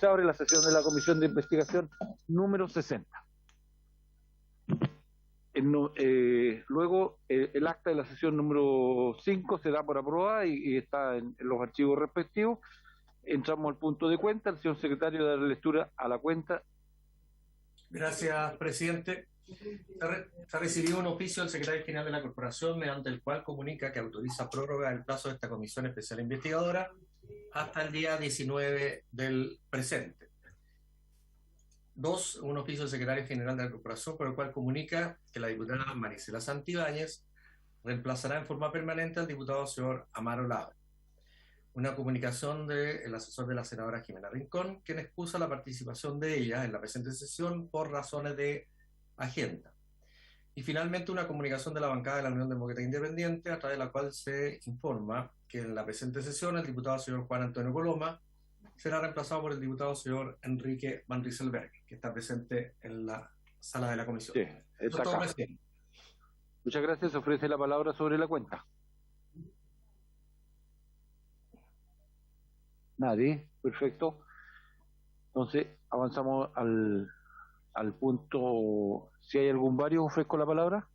Se abre la sesión de la Comisión de Investigación número 60. Luego, el acta de la sesión número 5 se da por aprobada y está en los archivos respectivos. Entramos al punto de cuenta. El señor secretario da lectura a la cuenta. Gracias, presidente. Se ha recibido un oficio del secretario general de la Corporación mediante el cual comunica que autoriza prórroga del plazo de esta Comisión Especial Investigadora hasta el día 19 del presente. 2. Un oficio del secretario general de la Corporación por el cual comunica que la diputada Marisela Santibáñez reemplazará en forma permanente al diputado señor Amaro Labre. Una comunicación del asesor de la senadora Jimena Rincón, quien expuso la participación de ella en la presente sesión por razones de agenda. Y finalmente una comunicación de la bancada de la Unión Demócrata Independiente, a través de la cual se informa que en la presente sesión el diputado señor Juan Antonio Coloma será reemplazado por el diputado señor Enrique Van Rieselberg, que está presente en la sala de la comisión. Sí, está acá. Muchas gracias. Se ofrece la palabra sobre la cuenta. Nadie. Perfecto. Entonces, avanzamos al punto. Si hay algún vario, ofrezco la palabra.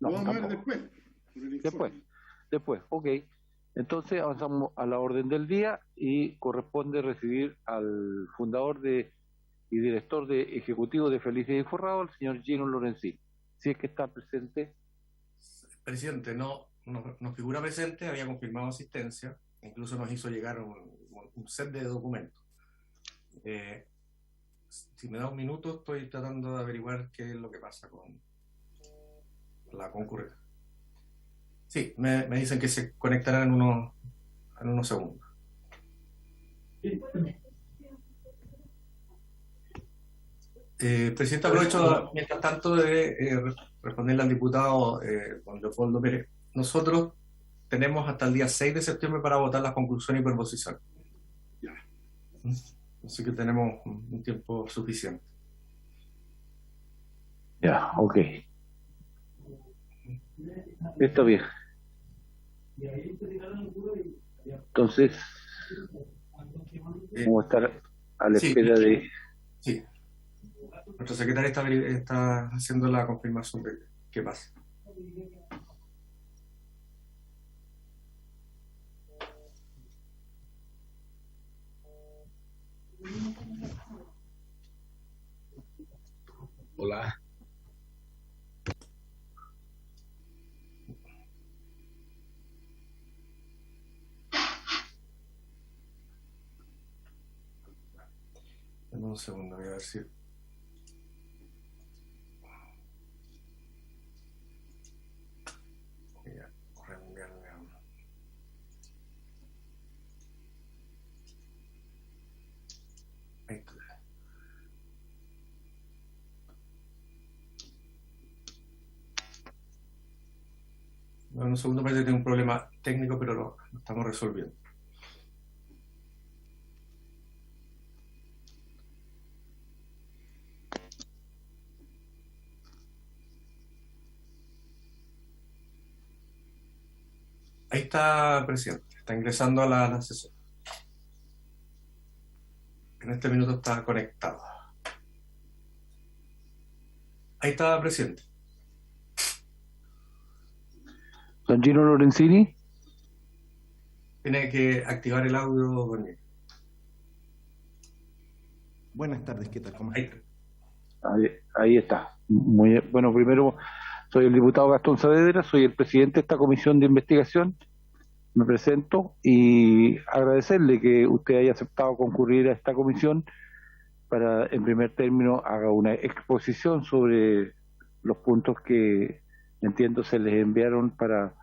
No, vamos a ver después, ok. Entonces avanzamos a la orden del día y corresponde recibir al fundador y director ejecutivo de Felices y Forrado, el señor Gino Lorenzini. Si es que está presente. Presidente, no figura presente, había confirmado asistencia, incluso nos hizo llegar un set de documentos. Si me da un minuto, estoy tratando de averiguar qué es lo que pasa con la concurrencia. Sí, me dicen que se conectarán en unos segundos. Presidente, aprovecho mientras tanto de responderle al diputado don Leopoldo Pérez. Nosotros tenemos hasta el día 6 de septiembre para votar las conclusiones y proposiciones. Así que tenemos un tiempo suficiente. Ya, ok. Está bien. Entonces, vamos a estar a la espera de... Sí. Nuestro secretario está haciendo la confirmación de qué pasa. Hola. Dame un segundo, voy a ver si... Voy a reenviarle a... Ahí está. Dame un segundo, parece que tengo un problema técnico, pero lo estamos resolviendo. Ahí está, presidente. Está ingresando a la sesión. En este minuto está conectado. Ahí está, presidente. Don Gino Lorenzini. Tiene que activar el audio, don Gino. Buenas tardes, ¿qué tal? ¿Cómo está? Ahí está. Muy bueno, primero soy el diputado Gastón Saavedra, soy el presidente de esta comisión de investigación. Me presento y agradecerle que usted haya aceptado concurrir a esta comisión para, en primer término, haga una exposición sobre los puntos que entiendo se les enviaron para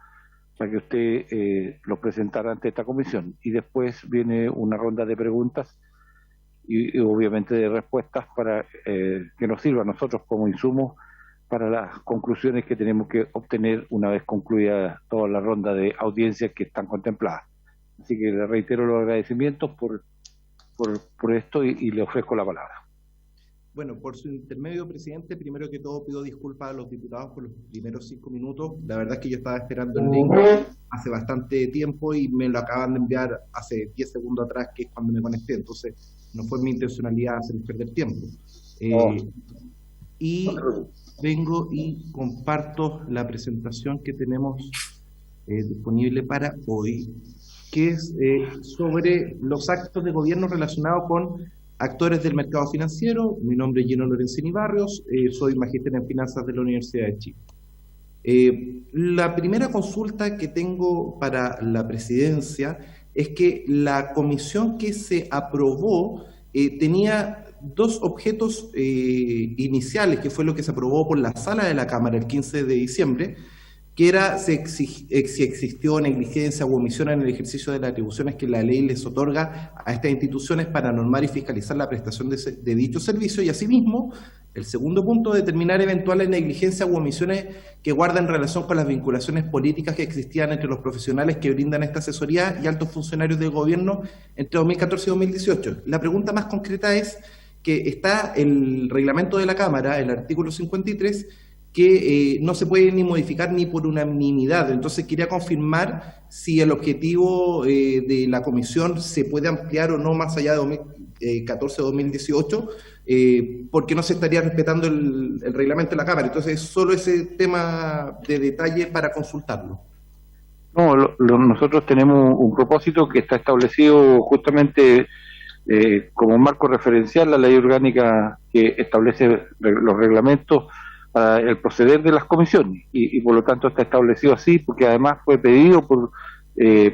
que usted los presentara ante esta comisión. Y después viene una ronda de preguntas y obviamente de respuestas para que nos sirva a nosotros como insumo para las conclusiones que tenemos que obtener una vez concluida toda la ronda de audiencias que están contempladas. Así que le reitero los agradecimientos por esto y le ofrezco la palabra. Bueno, por su intermedio, presidente, primero que todo pido disculpas a los diputados por los primeros 5 minutos. La verdad es que yo estaba esperando el link hace bastante tiempo y me lo acaban de enviar hace 10 segundos atrás, que es cuando me conecté. Entonces, no fue mi intencionalidad hacerles perder tiempo. Y vengo y comparto la presentación que tenemos disponible para hoy, que es sobre los actos de gobierno relacionados con actores del mercado financiero. Mi nombre es Gino Lorenzini Barrios, soy magíster en finanzas de la Universidad de Chile. La primera consulta que tengo para la presidencia es que la comisión que se aprobó tenía dos objetos iniciales, que fue lo que se aprobó por la sala de la Cámara el 15 de diciembre, que era si existió negligencia u omisión en el ejercicio de las atribuciones que la ley les otorga a estas instituciones para normar y fiscalizar la prestación de dicho servicio, y asimismo, el segundo punto, determinar eventuales negligencias u omisiones que guardan relación con las vinculaciones políticas que existían entre los profesionales que brindan esta asesoría y altos funcionarios del gobierno entre 2014 y 2018. La pregunta más concreta es que está el reglamento de la Cámara, el artículo 53, que no se puede ni modificar ni por unanimidad. Entonces quería confirmar si el objetivo de la comisión se puede ampliar o no más allá de 2014 o 2018, porque no se estaría respetando el reglamento de la Cámara. Entonces solo ese tema de detalle para consultarlo. No, nosotros tenemos un propósito que está establecido justamente como marco referencial la ley orgánica que establece los reglamentos para el proceder de las comisiones, y por lo tanto está establecido así, porque además fue pedido por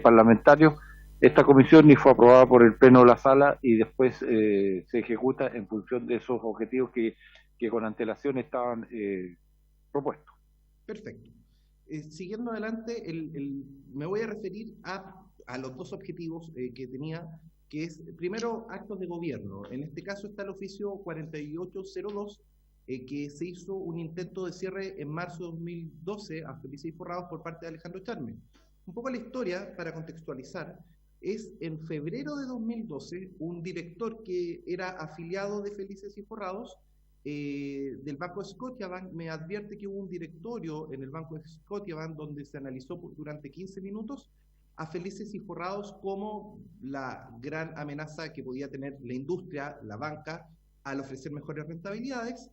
parlamentarios esta comisión y fue aprobada por el Pleno de la Sala, y después se ejecuta en función de esos objetivos que con antelación estaban propuestos. Perfecto. Siguiendo adelante, me voy a referir a los dos objetivos que tenía, que es, primero, actos de gobierno. En este caso está el oficio 4802, que se hizo un intento de cierre en marzo de 2012 a Felices y Forrados por parte de Alejandro Charme. Un poco la historia, para contextualizar, es en febrero de 2012, un director que era afiliado de Felices y Forrados del Banco Scotiabank me advierte que hubo un directorio en el Banco Scotiabank donde se analizó durante 15 minutos a Felices y Forrados como la gran amenaza que podía tener la industria, la banca, al ofrecer mejores rentabilidades.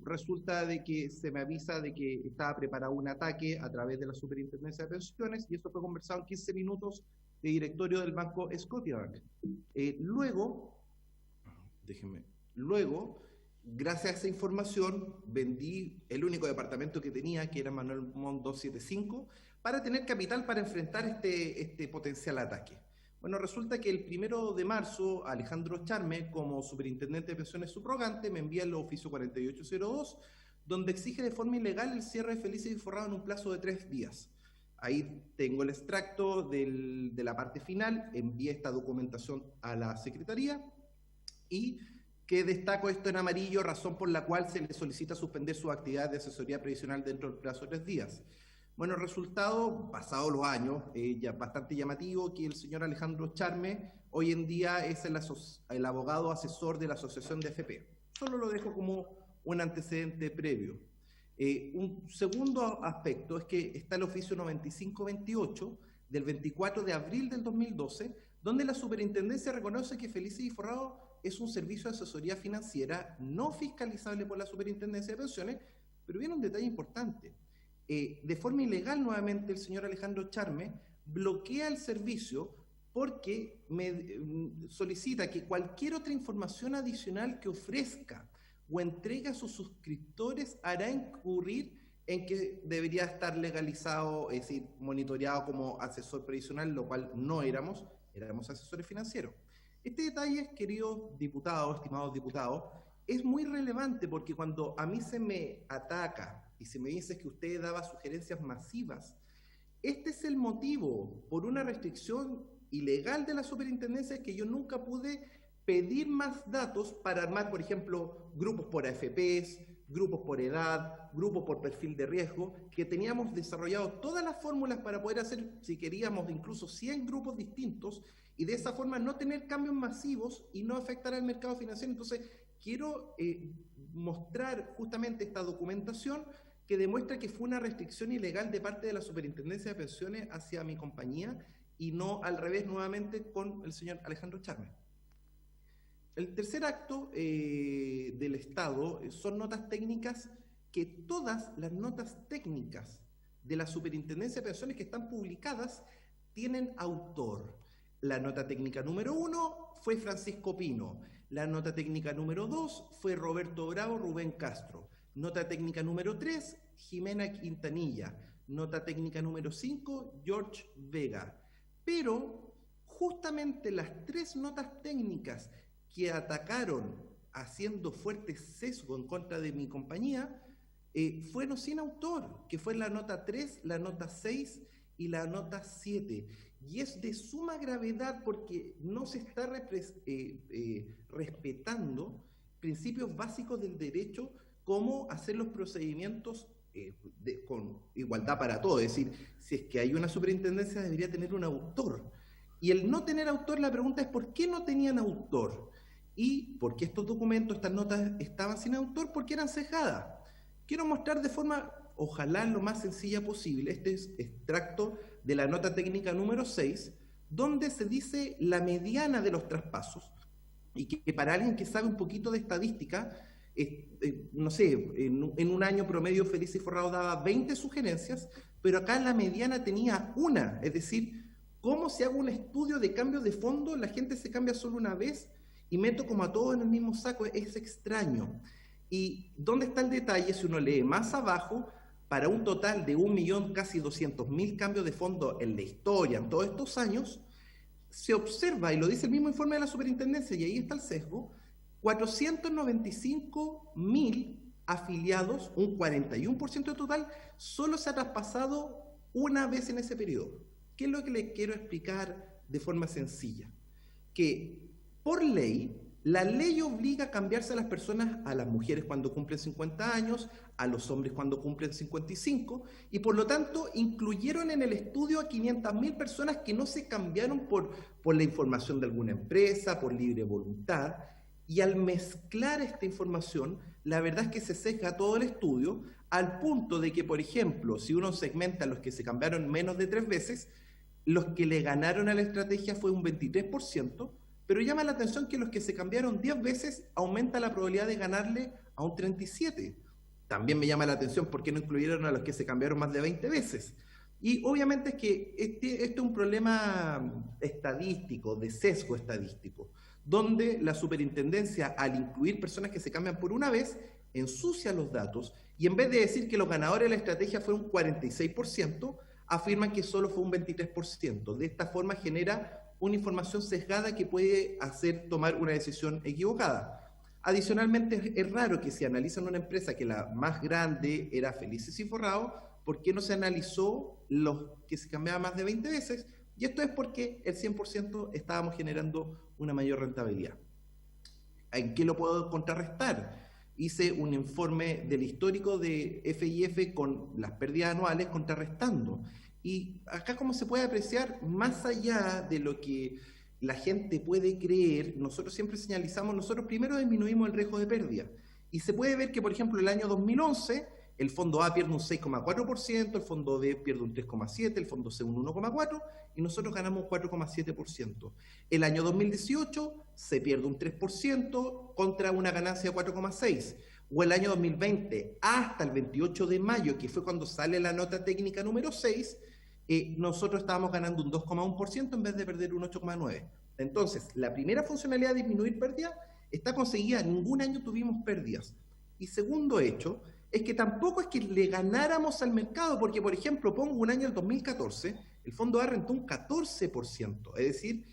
Resulta de que se me avisa de que estaba preparado un ataque a través de la Superintendencia de Pensiones, y esto fue conversado en 15 minutos de directorio del Banco Scotiabank. Luego, gracias a esa información, vendí el único departamento que tenía, que era Manuel Montt 275, para tener capital para enfrentar este potencial ataque. Bueno, resulta que el 1 de marzo, Alejandro Charme, como superintendente de pensiones subrogante, me envía el oficio 4802, donde exige de forma ilegal el cierre de Felices y Forrados en un plazo de 3 días. Ahí tengo el extracto de la parte final, envié esta documentación a la Secretaría, y que destaco esto en amarillo, razón por la cual se le solicita suspender su actividad de asesoría previsional dentro del plazo de 3 días. Bueno, el resultado, pasados los años, ya bastante llamativo, que el señor Alejandro Charme hoy en día es el abogado asesor de la Asociación de AFP. Solo lo dejo como un antecedente previo. Un segundo aspecto es que está el oficio 9528 del 24 de abril del 2012, donde la superintendencia reconoce que Felices y Forrados es un servicio de asesoría financiera no fiscalizable por la Superintendencia de Pensiones, pero viene un detalle importante. De forma ilegal, nuevamente, el señor Alejandro Charme bloquea el servicio porque me solicita que cualquier otra información adicional que ofrezca o entregue a sus suscriptores hará incurrir en que debería estar legalizado, es decir, monitoreado como asesor previsional, lo cual no éramos asesores financieros. Este detalle, queridos diputados, estimados diputados, es muy relevante porque cuando a mí se me ataca y se me dice que usted daba sugerencias masivas, este es el motivo, por una restricción ilegal de la superintendencia, que yo nunca pude pedir más datos para armar, por ejemplo, grupos por AFPs, grupos por edad, grupos por perfil de riesgo, que teníamos desarrollado todas las fórmulas para poder hacer, si queríamos, incluso 100 grupos distintos, y de esa forma no tener cambios masivos y no afectar al mercado financiero. Entonces, quiero mostrar justamente esta documentación que demuestra que fue una restricción ilegal de parte de la Superintendencia de Pensiones hacia mi compañía y no al revés nuevamente con el señor Alejandro Charme. El tercer acto del Estado son notas técnicas, que todas las notas técnicas de la Superintendencia de Pensiones que están publicadas tienen autor. La nota técnica número 1 fue Francisco Pino, la nota técnica número 2 fue Roberto Bravo, Rubén Castro, nota técnica número 3, Jimena Quintanilla, nota técnica número 5, George Vega. Pero justamente las tres notas técnicas que atacaron haciendo fuerte sesgo en contra de mi compañía, fueron sin autor, que fue la nota 3, la nota 6 y la nota 7. Y es de suma gravedad porque no se está respetando principios básicos del derecho, como hacer los procedimientos con igualdad para todos. Es decir, si es que hay una superintendencia, debería tener un autor. Y el no tener autor, la pregunta es ¿por qué no tenían autor? Y ¿por qué estos documentos, estas notas estaban sin autor? Porque eran sesgadas. Quiero mostrar de forma, ojalá lo más sencilla posible, este es extracto de la nota técnica número 6, donde se dice la mediana de los traspasos, y que para alguien que sabe un poquito de estadística, no sé, en un año promedio Feliz y Forrado daba 20 sugerencias, pero acá la mediana tenía una, es decir, ¿cómo se haga un estudio de cambio de fondo? La gente se cambia solo una vez y meto como a todos en el mismo saco, es extraño. ¿Y dónde está el detalle? Si uno lee más abajo, para un total de 1.000.000, casi 200.000 cambios de fondo en la historia, en todos estos años, se observa, y lo dice el mismo informe de la superintendencia, y ahí está el sesgo, 495.000 afiliados, un 41% de total, solo se ha traspasado una vez en ese periodo. ¿Qué es lo que les quiero explicar de forma sencilla? Que por ley, la ley obliga a cambiarse a las personas, a las mujeres cuando cumplen 50 años, a los hombres cuando cumplen 55, y por lo tanto incluyeron en el estudio a 500.000 personas que no se cambiaron por la información de alguna empresa, por libre voluntad, y al mezclar esta información, la verdad es que se sesga todo el estudio, al punto de que, por ejemplo, si uno segmenta a los que se cambiaron menos de 3 veces, los que le ganaron a la estrategia fue un 23%, pero llama la atención que los que se cambiaron 10 veces aumenta la probabilidad de ganarle a un 37%. También me llama la atención por qué no incluyeron a los que se cambiaron más de 20 veces. Y obviamente es que este es un problema estadístico, de sesgo estadístico, donde la superintendencia, al incluir personas que se cambian por una vez, ensucia los datos y en vez de decir que los ganadores de la estrategia fueron un 46%, afirman que solo fue un 23%. De esta forma genera una información sesgada que puede hacer tomar una decisión equivocada. Adicionalmente, es raro que si analizan una empresa que la más grande era Felices y Forrado, ¿por qué no se analizó los que se cambiaban más de 20 veces? Y esto es porque el 100% estábamos generando una mayor rentabilidad. ¿En qué lo puedo contrarrestar? Hice un informe del histórico de FIF con las pérdidas anuales contrarrestando. Y acá, como se puede apreciar, más allá de lo que la gente puede creer, nosotros siempre señalizamos, nosotros primero disminuimos el riesgo de pérdida. Y se puede ver que, por ejemplo, el año 2011, el fondo A pierde un 6,4%, el fondo B pierde un 3,7%, el fondo C un 1,4%, y nosotros ganamos un 4,7%. El año 2018 se pierde un 3% contra una ganancia de 4,6%. O el año 2020, hasta el 28 de mayo, que fue cuando sale la nota técnica número 6, nosotros estábamos ganando un 2,1% en vez de perder un 8,9%. Entonces, la primera funcionalidad de disminuir pérdida está conseguida, ningún año tuvimos pérdidas. Y segundo hecho, es que tampoco es que le ganáramos al mercado, porque, por ejemplo, pongo un año, el 2014, el fondo A rentó un 14%, es decir,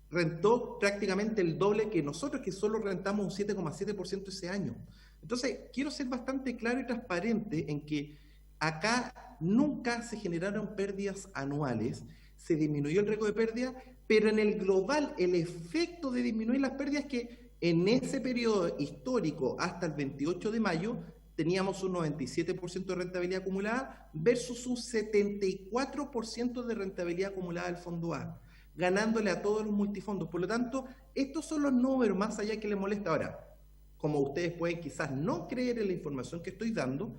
rentó prácticamente el doble que nosotros, que solo rentamos un 7,7% ese año. Entonces, quiero ser bastante claro y transparente en que acá nunca se generaron pérdidas anuales, se disminuyó el riesgo de pérdida, pero en el global el efecto de disminuir las pérdidas es que en ese periodo histórico hasta el 28 de mayo teníamos un 97% de rentabilidad acumulada versus un 74% de rentabilidad acumulada del fondo A, ganándole a todos los multifondos. Por lo tanto, estos son los números, más allá que les molesta. Ahora, como ustedes pueden quizás no creer en la información que estoy dando,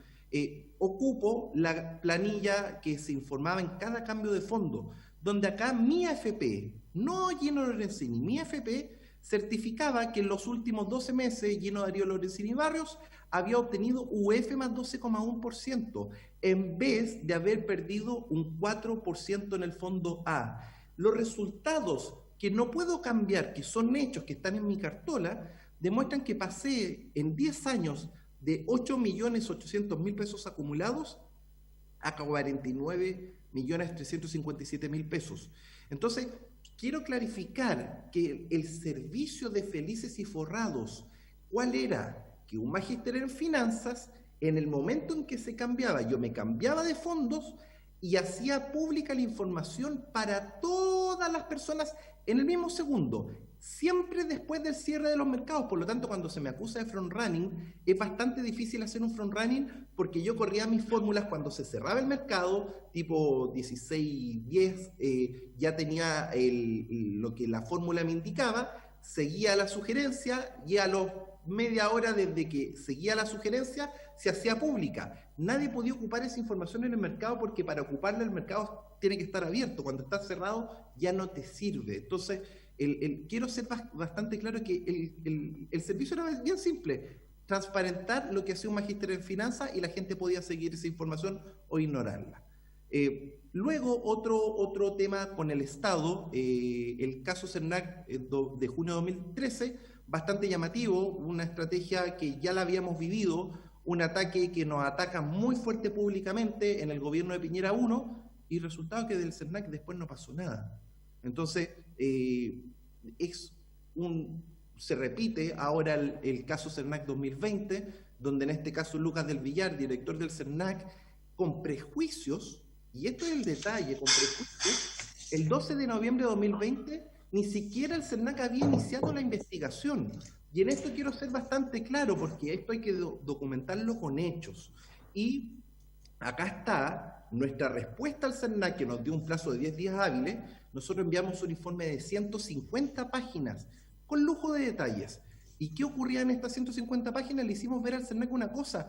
ocupo la planilla que se informaba en cada cambio de fondo, donde acá mi AFP, no Gino Lorenzini, mi AFP certificaba que en los últimos 12 meses Gino Darío Lorenzini Barrios había obtenido UF más 12,1%, en vez de haber perdido un 4% en el fondo A. Los resultados que no puedo cambiar, que son hechos, que están en mi cartola, demuestran que pasé en 10 años de 8.800.000 pesos acumulados a 49.357.000 pesos. Entonces, quiero clarificar que el servicio de Felices y Forrados, ¿cuál era? Que un magíster en finanzas, en el momento en que se cambiaba, yo me cambiaba de fondos y hacía pública la información para todas las personas en el mismo segundo, siempre después del cierre de los mercados. Por lo tanto, cuando se me acusa de front-running, es bastante difícil hacer un front-running porque yo corría mis fórmulas cuando se cerraba el mercado, tipo 16:10, ya tenía lo que la fórmula me indicaba, seguía la sugerencia y a los media hora desde que seguía la sugerencia se hacía pública. Nadie podía ocupar esa información en el mercado porque para ocuparla el mercado tiene que estar abierto. Cuando está cerrado ya no te sirve. Entonces, quiero ser bastante claro que el servicio era bien simple: transparentar lo que hacía un magíster en finanzas y la gente podía seguir esa información o ignorarla. Luego, otro tema con el Estado, el caso CERNAC de junio de 2013, bastante llamativo, una estrategia que ya la habíamos vivido, un ataque que nos ataca muy fuerte públicamente en el gobierno de Piñera 1, y el resultado que del CERNAC después no pasó nada. Entonces, se repite ahora el caso CERNAC 2020, donde en este caso Lucas del Villar, director del CERNAC, con prejuicios, y esto es el detalle, con prejuicios, el 12 de noviembre de 2020, ni siquiera el CERNAC había iniciado la investigación. Y en esto quiero ser bastante claro, porque esto hay que documentarlo con hechos. Y acá está nuestra respuesta al CERNAC, que nos dio un plazo de 10 días hábiles. Nosotros enviamos un informe de 150 páginas, con lujo de detalles. ¿Y qué ocurría en estas 150 páginas? Le hicimos ver al CERNAC una cosa.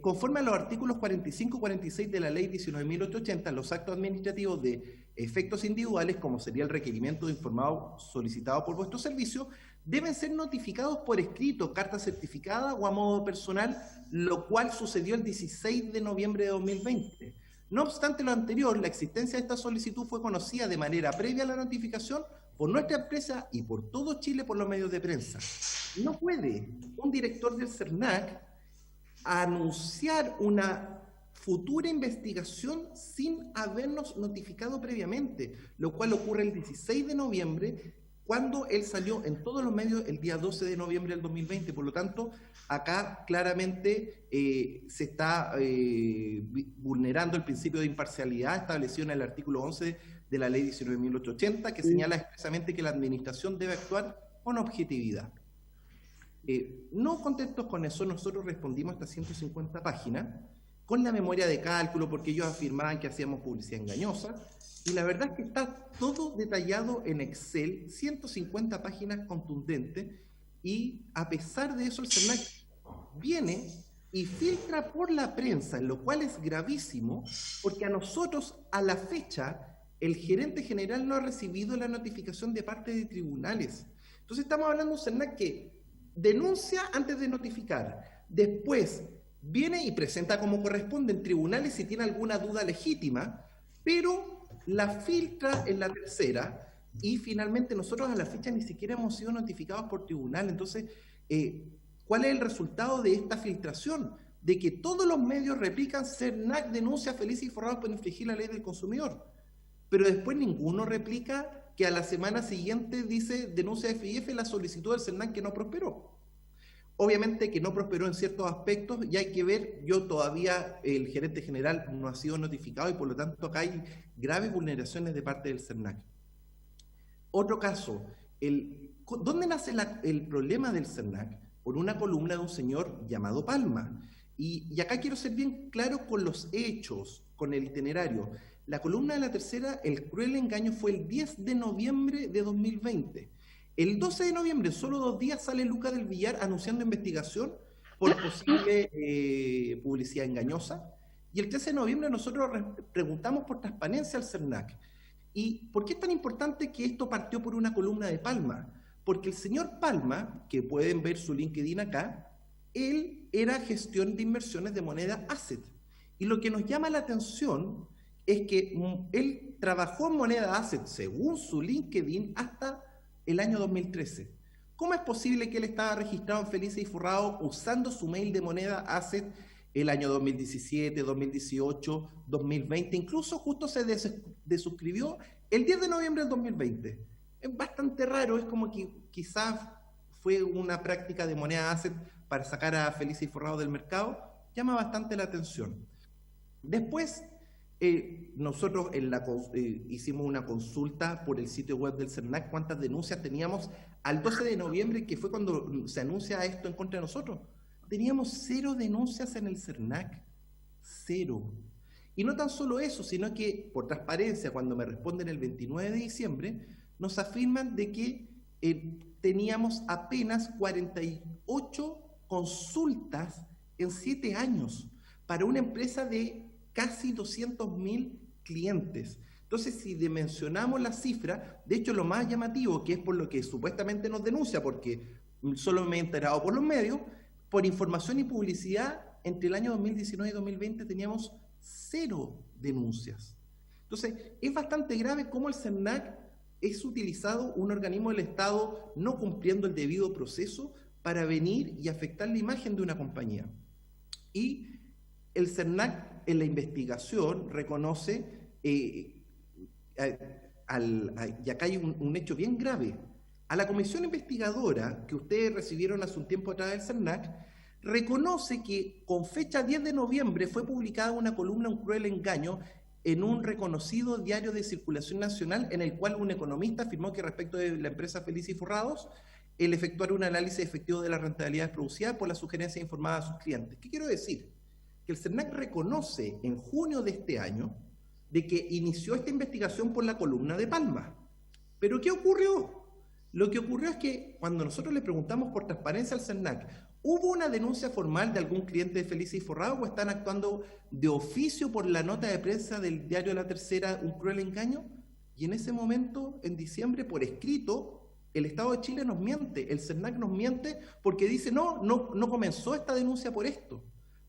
Conforme a los artículos 45 y 46 de la ley 19.880, los actos administrativos de efectos individuales, como sería el requerimiento de informado solicitado por vuestro servicio, deben ser notificados por escrito, carta certificada o a modo personal, lo cual sucedió el 16 de noviembre de 2020. No obstante lo anterior, la existencia de esta solicitud fue conocida de manera previa a la notificación por nuestra empresa y por todo Chile por los medios de prensa. No puede un director del CERNAC anunciar una futura investigación sin habernos notificado previamente, lo cual ocurre el 16 de noviembre, cuando él salió en todos los medios el día 12 de noviembre del 2020. Por lo tanto, acá claramente se está vulnerando el principio de imparcialidad establecido en el artículo 11 de la ley 19.880, que señala expresamente que la administración debe actuar con objetividad. No contentos con eso, nosotros respondimos a estas 150 páginas con la memoria de cálculo, porque ellos afirmaban que hacíamos publicidad engañosa, y la verdad es que está todo detallado en Excel, 150 páginas contundentes, y a pesar de eso el CERNAC viene y filtra por la prensa, lo cual es gravísimo, porque a nosotros, a la fecha, el gerente general no ha recibido la notificación de parte de tribunales. Entonces estamos hablando de un CERNAC que denuncia antes de notificar, después viene y presenta como corresponde en tribunales si tiene alguna duda legítima, pero la filtra en la tercera, y finalmente nosotros a la fecha ni siquiera hemos sido notificados por tribunal. Entonces, ¿cuál es el resultado de esta filtración? De que todos los medios replican: CERNAC denuncia a Felices y Forrados por infringir la ley del consumidor, pero después ninguno replica que a la semana siguiente dice denuncia de FIF la solicitud del CERNAC que no prosperó. Obviamente que no prosperó en ciertos aspectos, y hay que ver, yo todavía, el gerente general no ha sido notificado, y por lo tanto acá hay graves vulneraciones de parte del CERNAC. Otro caso, ¿dónde nace el problema del CERNAC? Por una columna de un señor llamado Palma. Y acá quiero ser bien claro con los hechos, con el itinerario. La columna de La Tercera, el cruel engaño, fue el 10 de noviembre de 2020. El 12 de noviembre, solo 2 días, sale Lucas del Villar anunciando investigación por posible publicidad engañosa. Y el 13 de noviembre nosotros preguntamos por transparencia al CERNAC. ¿Y por qué es tan importante que esto partió por una columna de Palma? Porque el señor Palma, que pueden ver su LinkedIn acá, él era gestión de inversiones de moneda asset. Y lo que nos llama la atención es que él trabajó en moneda asset, según su LinkedIn, hasta el año 2013. ¿Cómo es posible que él estaba registrado en Felices y Forrados usando su mail de moneda asset el año 2017, 2018, 2020? Incluso justo se desuscribió el 10 de noviembre del 2020. Es bastante raro, es como que quizás fue una práctica de moneda asset para sacar a Felices y Forrados del mercado. Llama bastante la atención. Después, nosotros hicimos una consulta por el sitio web del CERNAC, cuántas denuncias teníamos al 12 de noviembre, que fue cuando se anuncia esto en contra de nosotros. Teníamos 0 denuncias en el CERNAC, 0. Y no tan solo eso, sino que por transparencia, cuando me responden el 29 de diciembre, nos afirman de que teníamos apenas 48 consultas en 7 años para una empresa de casi 200.000 clientes. Entonces, si dimensionamos la cifra, de hecho lo más llamativo, que es por lo que supuestamente nos denuncia, porque solo me he enterado por los medios, por información y publicidad, entre el año 2019 y 2020 teníamos 0 denuncias. Entonces, es bastante grave cómo el CERNAC es utilizado, un organismo del Estado no cumpliendo el debido proceso para venir y afectar la imagen de una compañía. Y el CERNAC en la investigación reconoce, y acá hay un hecho bien grave, a la comisión investigadora que ustedes recibieron hace un tiempo atrás del CERNAC, reconoce que con fecha 10 de noviembre fue publicada una columna, Un cruel engaño, en un reconocido diario de circulación nacional, en el cual un economista afirmó que respecto de la empresa Felices y Forrados, el efectuar un análisis efectivo de las rentabilidades producidas por la sugerencia informada a sus clientes. ¿Qué quiero decir? Que el CERNAC reconoce en junio de este año de que inició esta investigación por la columna de Palma. ¿Pero qué ocurrió? Lo que ocurrió es que cuando nosotros le preguntamos por transparencia al CERNAC, ¿hubo una denuncia formal de algún cliente de Felices y Forrados o están actuando de oficio por la nota de prensa del diario La Tercera, Un cruel engaño? Y en ese momento, en diciembre, por escrito, el Estado de Chile nos miente, el CERNAC nos miente porque dice, no comenzó esta denuncia por esto.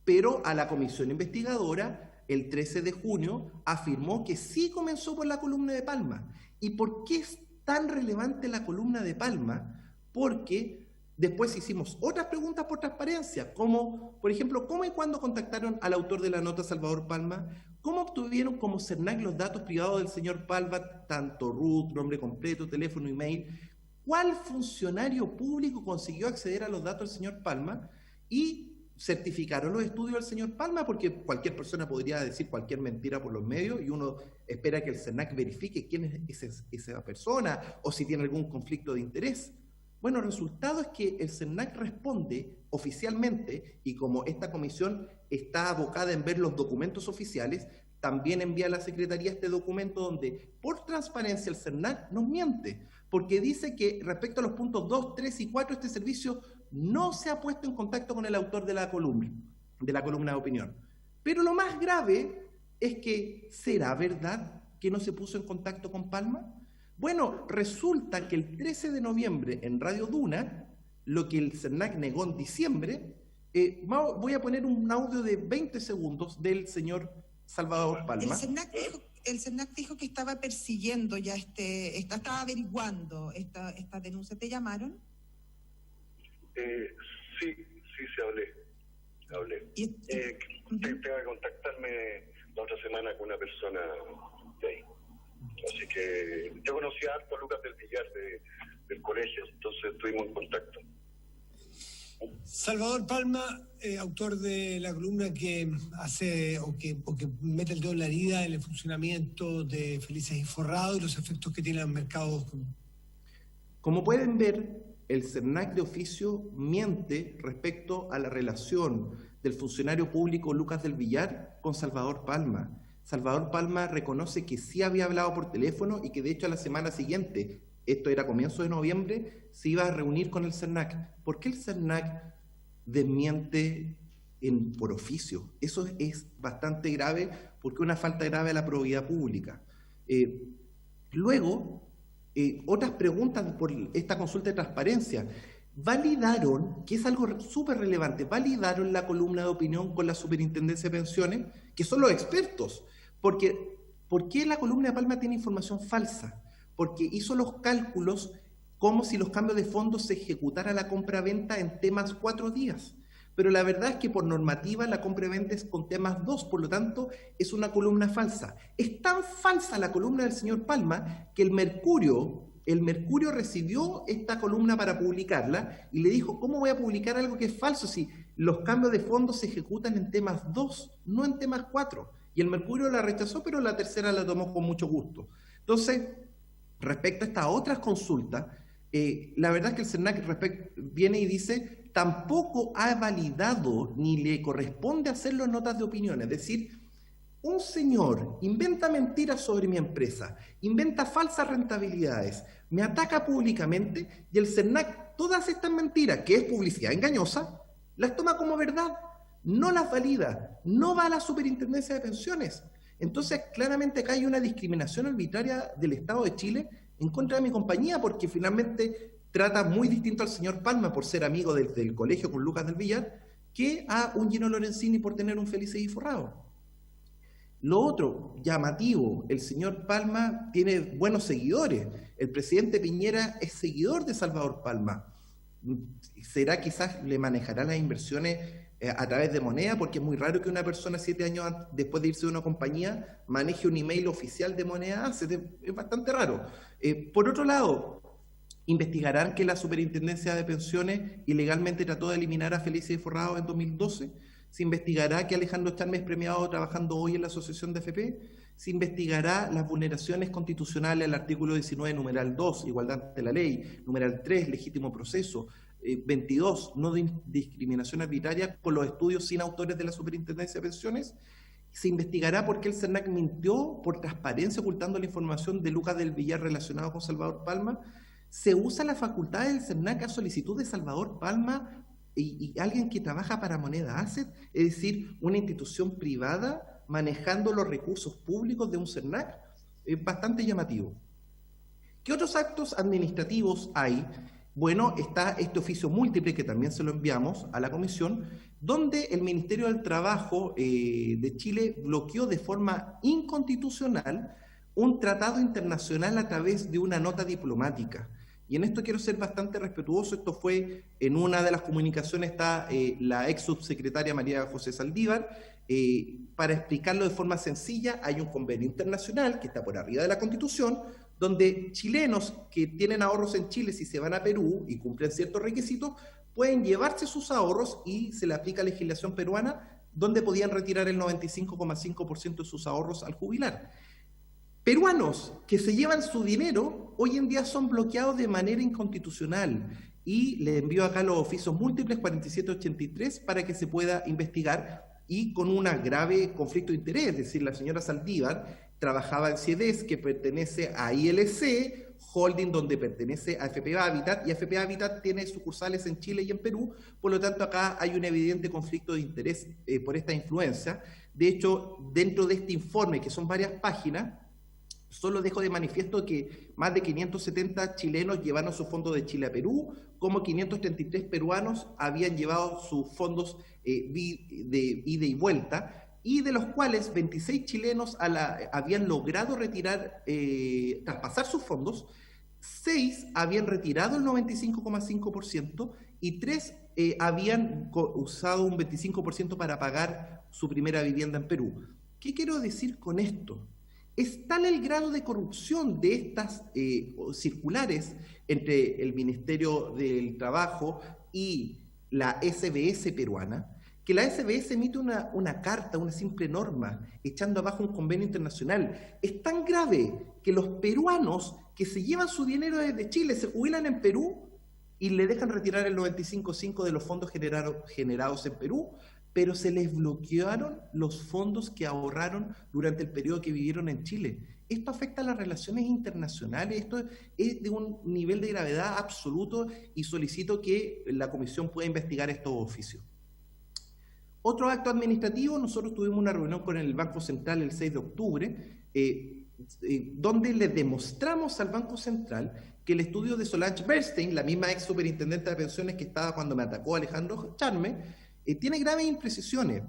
Pero a la comisión investigadora, el 13 de junio, afirmó que sí comenzó por la columna de Palma. ¿Y por qué es tan relevante la columna de Palma? Porque después hicimos otras preguntas por transparencia, como, por ejemplo, ¿cómo y cuándo contactaron al autor de la nota, Salvador Palma? ¿Cómo obtuvieron como CERNAC los datos privados del señor Palma, tanto root, nombre completo, teléfono, email? ¿Cuál funcionario público consiguió acceder a los datos del señor Palma? Y certificaron los estudios del señor Palma, porque cualquier persona podría decir cualquier mentira por los medios y uno espera que el CERNAC verifique quién es esa persona o si tiene algún conflicto de interés. Bueno, el resultado es que el CERNAC responde oficialmente, y como esta comisión está abocada en ver los documentos oficiales, también envía a la Secretaría este documento donde, por transparencia, el CERNAC nos miente, porque dice que respecto a los puntos 2, 3 y 4, este servicio no se ha puesto en contacto con el autor de la columna de opinión. Pero lo más grave es que, ¿será verdad que no se puso en contacto con Palma? Bueno, resulta que el 13 de noviembre en Radio Duna, lo que el CERNAC negó en diciembre, voy a poner un audio de 20 segundos del señor Salvador Palma. El CERNAC dijo que estaba persiguiendo ya estaba averiguando esta denuncia. ¿Te llamaron? Sí, hablé. Tengo que contactarme la otra semana con una persona de ahí. Así que yo conocí a harto Lucas del Villar del colegio, entonces estuvimos en contacto. Salvador Palma, autor de la columna que hace o que mete el dedo en la herida en el funcionamiento de Felices y Forrados y los efectos que tiene en el mercado. Como pueden ver, el CERNAC de oficio miente respecto a la relación del funcionario público Lucas del Villar con Salvador Palma. Salvador Palma reconoce que sí había hablado por teléfono y que de hecho a la semana siguiente, esto era comienzo de noviembre, se iba a reunir con el CERNAC. ¿Por qué el CERNAC desmiente por oficio. Eso es bastante grave porque es una falta grave a la probidad pública. Luego, otras preguntas por esta consulta de transparencia. Validaron, que es algo súper relevante, validaron la columna de opinión con la Superintendencia de Pensiones, que son los expertos. Porque, ¿por qué la columna de Palma tiene información falsa? Porque hizo los cálculos como si los cambios de fondos se ejecutara la compra-venta en temas 4 días. Pero la verdad es que por normativa la compra-venta es con temas 2, por lo tanto es una columna falsa. Es tan falsa la columna del señor Palma que el Mercurio recibió esta columna para publicarla y le dijo, ¿cómo voy a publicar algo que es falso si los cambios de fondos se ejecutan en temas 2, no en temas 4? Y el Mercurio la rechazó, pero la tercera la tomó con mucho gusto. Entonces, respecto a estas otras consultas, la verdad es que el CERNAC viene y dice, tampoco ha validado ni le corresponde hacerlo en notas de opinión. Es decir, un señor inventa mentiras sobre mi empresa, inventa falsas rentabilidades, me ataca públicamente y el CERNAC todas estas mentiras, que es publicidad engañosa, las toma como verdad, no las valida, no va a la Superintendencia de Pensiones. Entonces, claramente acá hay una discriminación arbitraria del Estado de Chile en contra de mi compañía, porque finalmente trata muy distinto al señor Palma por ser amigo del colegio con Lucas del Villar, que a un Gino Lorenzini por tener un Felices y Forrado. Lo otro, llamativo, el señor Palma tiene buenos seguidores. El presidente Piñera es seguidor de Salvador Palma. ¿Será quizás le manejará las inversiones a través de moneda? Porque es muy raro que una persona 7 años después de irse de una compañía maneje un email oficial de moneda asset. Es bastante raro. Por otro lado, investigarán que la Superintendencia de Pensiones ilegalmente trató de eliminar a Felices y Forrado en 2012. Se investigará que Alejandro Charme es premiado trabajando hoy en la Asociación de AFP. Se investigará las vulneraciones constitucionales al artículo 19, numeral 2, igualdad ante la ley, numeral 3, legítimo proceso, 22, no discriminación arbitraria, con los estudios sin autores de la Superintendencia de Pensiones. Se investigará por qué el CERNAC mintió por transparencia ocultando la información de Lucas del Villar relacionado con Salvador Palma. Se usa la facultad del CERNAC a solicitud de Salvador Palma y alguien que trabaja para Moneda Asset, es decir, una institución privada manejando los recursos públicos de un CERNAC. Es bastante llamativo. ¿Qué otros actos administrativos hay? Bueno, está este oficio múltiple que también se lo enviamos a la comisión, donde el Ministerio del Trabajo de Chile bloqueó de forma inconstitucional un tratado internacional a través de una nota diplomática. Y en esto quiero ser bastante respetuoso. Esto fue, en una de las comunicaciones está la ex subsecretaria María José Saldívar. Para explicarlo de forma sencilla, hay un convenio internacional que está por arriba de la Constitución, donde chilenos que tienen ahorros en Chile, si se van a Perú y cumplen ciertos requisitos, pueden llevarse sus ahorros y se le aplica legislación peruana, donde podían retirar el 95,5% de sus ahorros al jubilar. Peruanos que se llevan su dinero hoy en día son bloqueados de manera inconstitucional y le envío acá los oficios múltiples 4783 para que se pueda investigar, y con un grave conflicto de interés. Es decir, la señora Saldívar trabajaba en CIEDES, que pertenece a ILC, holding donde pertenece a AFP Habitat, y AFP Habitat tiene sucursales en Chile y en Perú. Por lo tanto, acá hay un evidente conflicto de interés por esta influencia. De hecho, dentro de este informe, que son varias páginas, solo dejo de manifiesto que más de 570 chilenos llevaron sus fondos de Chile a Perú, como 533 peruanos habían llevado sus fondos de ida y vuelta, y de los cuales 26 chilenos habían logrado retirar, traspasar sus fondos, 6 habían retirado el 95,5% y 3 habían usado un 25% para pagar su primera vivienda en Perú. ¿Qué quiero decir con esto? Es tal el grado de corrupción de estas circulares entre el Ministerio del Trabajo y la SBS peruana, que la SBS emite una carta, una simple norma, echando abajo un convenio internacional. Es tan grave que los peruanos que se llevan su dinero desde Chile se jubilan en Perú y le dejan retirar el 95,5% de los fondos generados en Perú. pero se les bloquearon los fondos que ahorraron durante el periodo que vivieron en Chile. Esto afecta a las relaciones internacionales, esto es de un nivel de gravedad absoluto y solicito que la Comisión pueda investigar estos oficios. Otro acto administrativo, nosotros tuvimos una reunión con el Banco Central el 6 de octubre, donde le demostramos al Banco Central que el estudio de Solange Bernstein, la misma ex superintendente de pensiones que estaba cuando me atacó Alejandro Charme, tiene graves imprecisiones.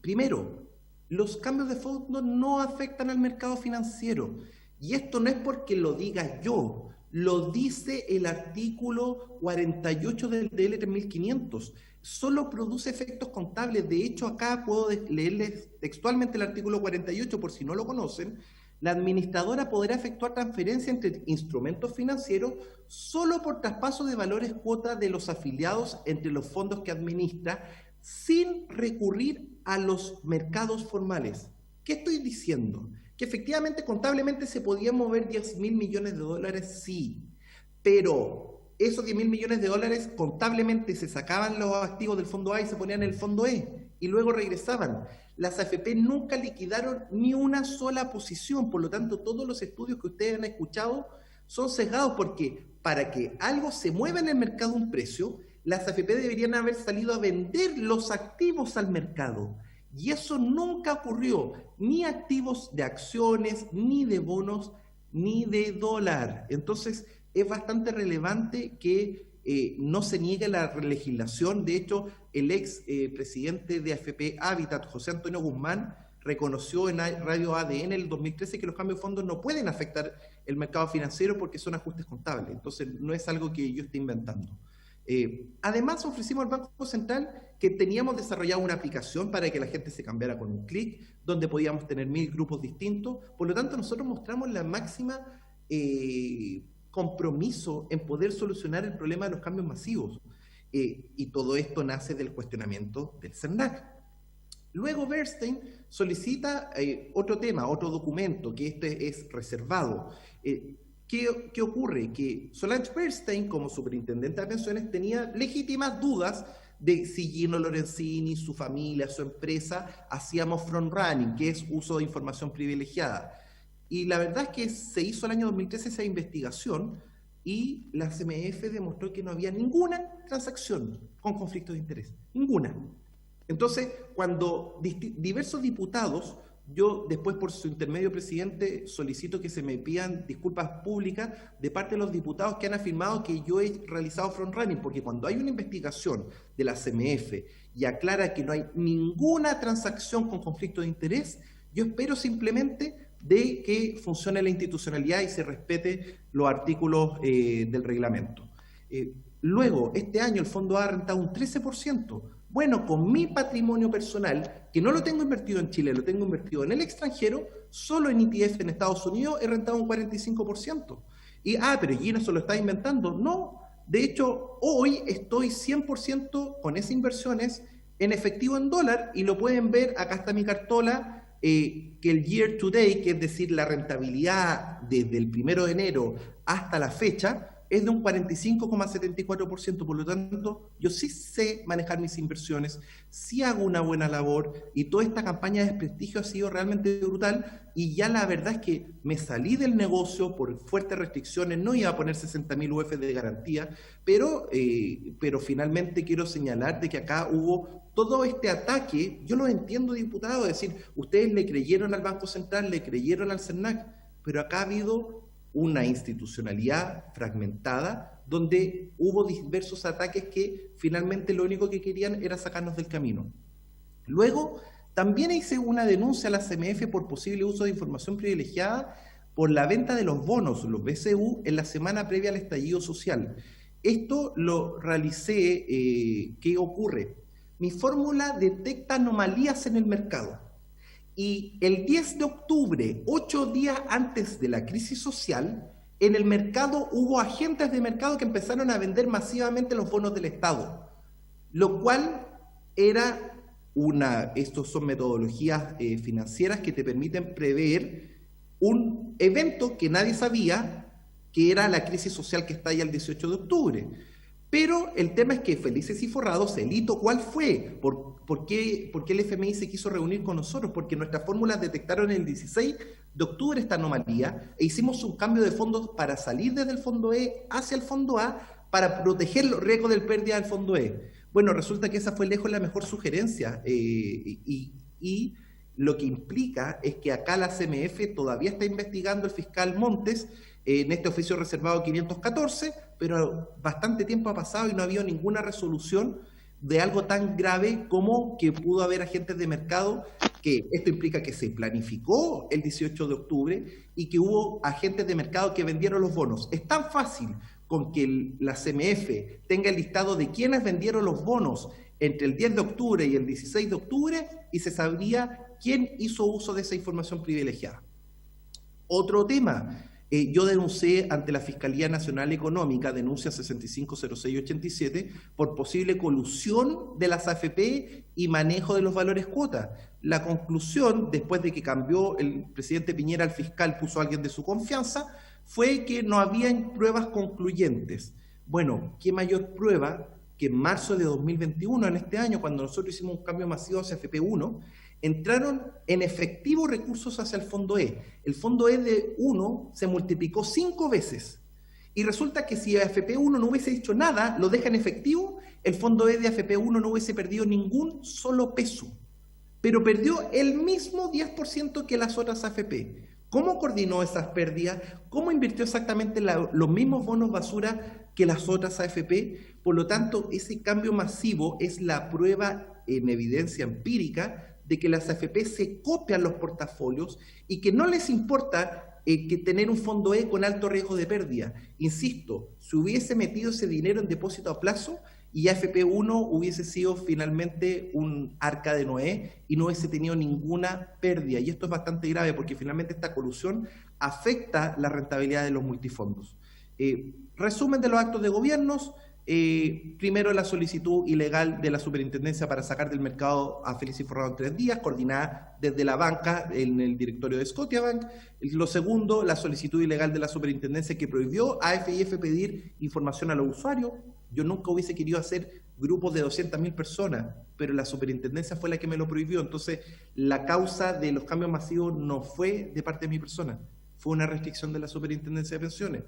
Primero, los cambios de fondos no afectan al mercado financiero. Y esto no es porque lo diga yo, lo dice el artículo 48 del DL 3500. Solo produce efectos contables. De hecho, acá puedo leerles textualmente el artículo 48 por si no lo conocen. La administradora podrá efectuar transferencia entre instrumentos financieros solo por traspaso de valores cuota de los afiliados entre los fondos que administra, sin recurrir a los mercados formales. ¿Qué estoy diciendo? Que efectivamente contablemente se podían mover 10.000 millones de dólares, sí, pero esos 10.000 millones de dólares contablemente se sacaban los activos del fondo A y se ponían en el fondo E y luego regresaban. Las AFP nunca liquidaron ni una sola posición, por lo tanto todos los estudios que ustedes han escuchado son sesgados, porque para que algo se mueva en el mercado un precio, las AFP deberían haber salido a vender los activos al mercado. Y eso nunca ocurrió, ni activos de acciones, ni de bonos, ni de dólar. Entonces es bastante relevante que no se niegue la legislación. De hecho, el ex presidente de AFP Habitat, José Antonio Guzmán, reconoció en Radio ADN en el 2013 que los cambios de fondos no pueden afectar el mercado financiero porque son ajustes contables. Entonces no es algo que yo esté inventando. Además, ofrecimos al Banco Central que teníamos desarrollado una aplicación para que la gente se cambiara con un clic, donde podíamos tener 1000 grupos distintos. Por lo tanto, nosotros mostramos la máxima compromiso en poder solucionar el problema de los cambios masivos. Y todo esto nace del cuestionamiento del CERNAC. Luego Bernstein solicita otro tema, otro documento, que este es reservado. ¿Qué ocurre? Que Solange Bernstein, como superintendente de pensiones, tenía legítimas dudas de si Gino Lorenzini, su familia, su empresa, hacíamos front-running, que es uso de información privilegiada. Y la verdad es que se hizo el año 2013 esa investigación y la CMF demostró que no había ninguna transacción con conflicto de interés. Ninguna. Entonces, cuando diversos diputados, yo después por su intermedio, presidente, solicito que se me pidan disculpas públicas de parte de los diputados que han afirmado que yo he realizado front-running, porque cuando hay una investigación de la CMF y aclara que no hay ninguna transacción con conflicto de interés, yo espero simplemente de que funcione la institucionalidad y se respete los artículos del reglamento. Luego, este año el fondo ha rentado un 13%. Bueno, con mi patrimonio personal, que no lo tengo invertido en Chile, lo tengo invertido en el extranjero, solo en ETF en Estados Unidos he rentado un 45%. Y, pero Gino se lo está inventando. No, de hecho, hoy estoy 100% con esas inversiones en efectivo en dólar, y lo pueden ver, acá está mi cartola, que el year to date, que es decir, la rentabilidad desde el 1 de enero hasta la fecha, es de un 45,74%, por lo tanto, yo sí sé manejar mis inversiones, sí hago una buena labor, y toda esta campaña de desprestigio ha sido realmente brutal, y ya la verdad es que me salí del negocio por fuertes restricciones, no iba a poner 60.000 UF de garantía, pero finalmente quiero señalar de que acá hubo todo este ataque. Yo lo entiendo, diputado, es decir, ustedes le creyeron al Banco Central, le creyeron al CERNAC, pero acá ha habido una institucionalidad fragmentada donde hubo diversos ataques que finalmente lo único que querían era sacarnos del camino. Luego, también hice una denuncia a la CMF por posible uso de información privilegiada por la venta de los bonos, los BCU, en la semana previa al estallido social. Esto lo realicé. ¿Qué ocurre? Mi fórmula detecta anomalías en el mercado. Y el 10 de octubre, 8 días antes de la crisis social, en el mercado hubo agentes de mercado que empezaron a vender masivamente los bonos del Estado, lo cual era estos son metodologías financieras que te permiten prever un evento que nadie sabía, que era la crisis social que estalla el 18 de octubre. Pero el tema es que Felices y Forrados, el hito, ¿cuál fue? ¿Por qué el FMI se quiso reunir con nosotros? Porque nuestras fórmulas detectaron el 16 de octubre esta anomalía e hicimos un cambio de fondos para salir desde el fondo E hacia el fondo A para proteger los riesgos del pérdida del fondo E. Bueno, resulta que esa fue lejos la mejor sugerencia y lo que implica es que acá la CMF todavía está investigando el fiscal Montes en este oficio reservado 514, pero bastante tiempo ha pasado y no ha habido ninguna resolución de algo tan grave como que pudo haber agentes de mercado, que esto implica que se planificó el 18 de octubre y que hubo agentes de mercado que vendieron los bonos. Es tan fácil con que la CMF tenga el listado de quienes vendieron los bonos entre el 10 de octubre y el 16 de octubre y se sabría quién hizo uso de esa información privilegiada. Otro tema. Yo denuncié ante la Fiscalía Nacional Económica, denuncia 650687, por posible colusión de las AFP y manejo de los valores cuota. La conclusión, después de que cambió el presidente Piñera al fiscal, puso a alguien de su confianza, fue que no había pruebas concluyentes. Bueno, ¿qué mayor prueba que en marzo de 2021, en este año, cuando nosotros hicimos un cambio masivo hacia FP1, entraron en efectivo recursos hacia el fondo E. El fondo E de 1 se multiplicó 5 veces. Y resulta que si AFP1 no hubiese hecho nada, lo deja en efectivo, el fondo E de AFP1 no hubiese perdido ningún solo peso. Pero perdió el mismo 10% que las otras AFP. ¿Cómo coordinó esas pérdidas? ¿Cómo invirtió exactamente los mismos bonos basura que las otras AFP? Por lo tanto, ese cambio masivo es la prueba en evidencia empírica de que las AFP se copian los portafolios y que no les importa que tener un fondo E con alto riesgo de pérdida. Insisto, si hubiese metido ese dinero en depósito a plazo y AFP1 hubiese sido finalmente un arca de Noé y no hubiese tenido ninguna pérdida. Y esto es bastante grave porque finalmente esta colusión afecta la rentabilidad de los multifondos. Resumen de los actos de gobiernos. Primero, la solicitud ilegal de la superintendencia para sacar del mercado a Felices y Forrados en 3 días, coordinada desde la banca en el directorio de Scotiabank. Lo segundo, la solicitud ilegal de la superintendencia que prohibió a FIF pedir información a los usuarios. Yo nunca hubiese querido hacer grupos de 200.000 personas, pero la superintendencia fue la que me lo prohibió. Entonces, la causa de los cambios masivos no fue de parte de mi persona, fue una restricción de la superintendencia de pensiones.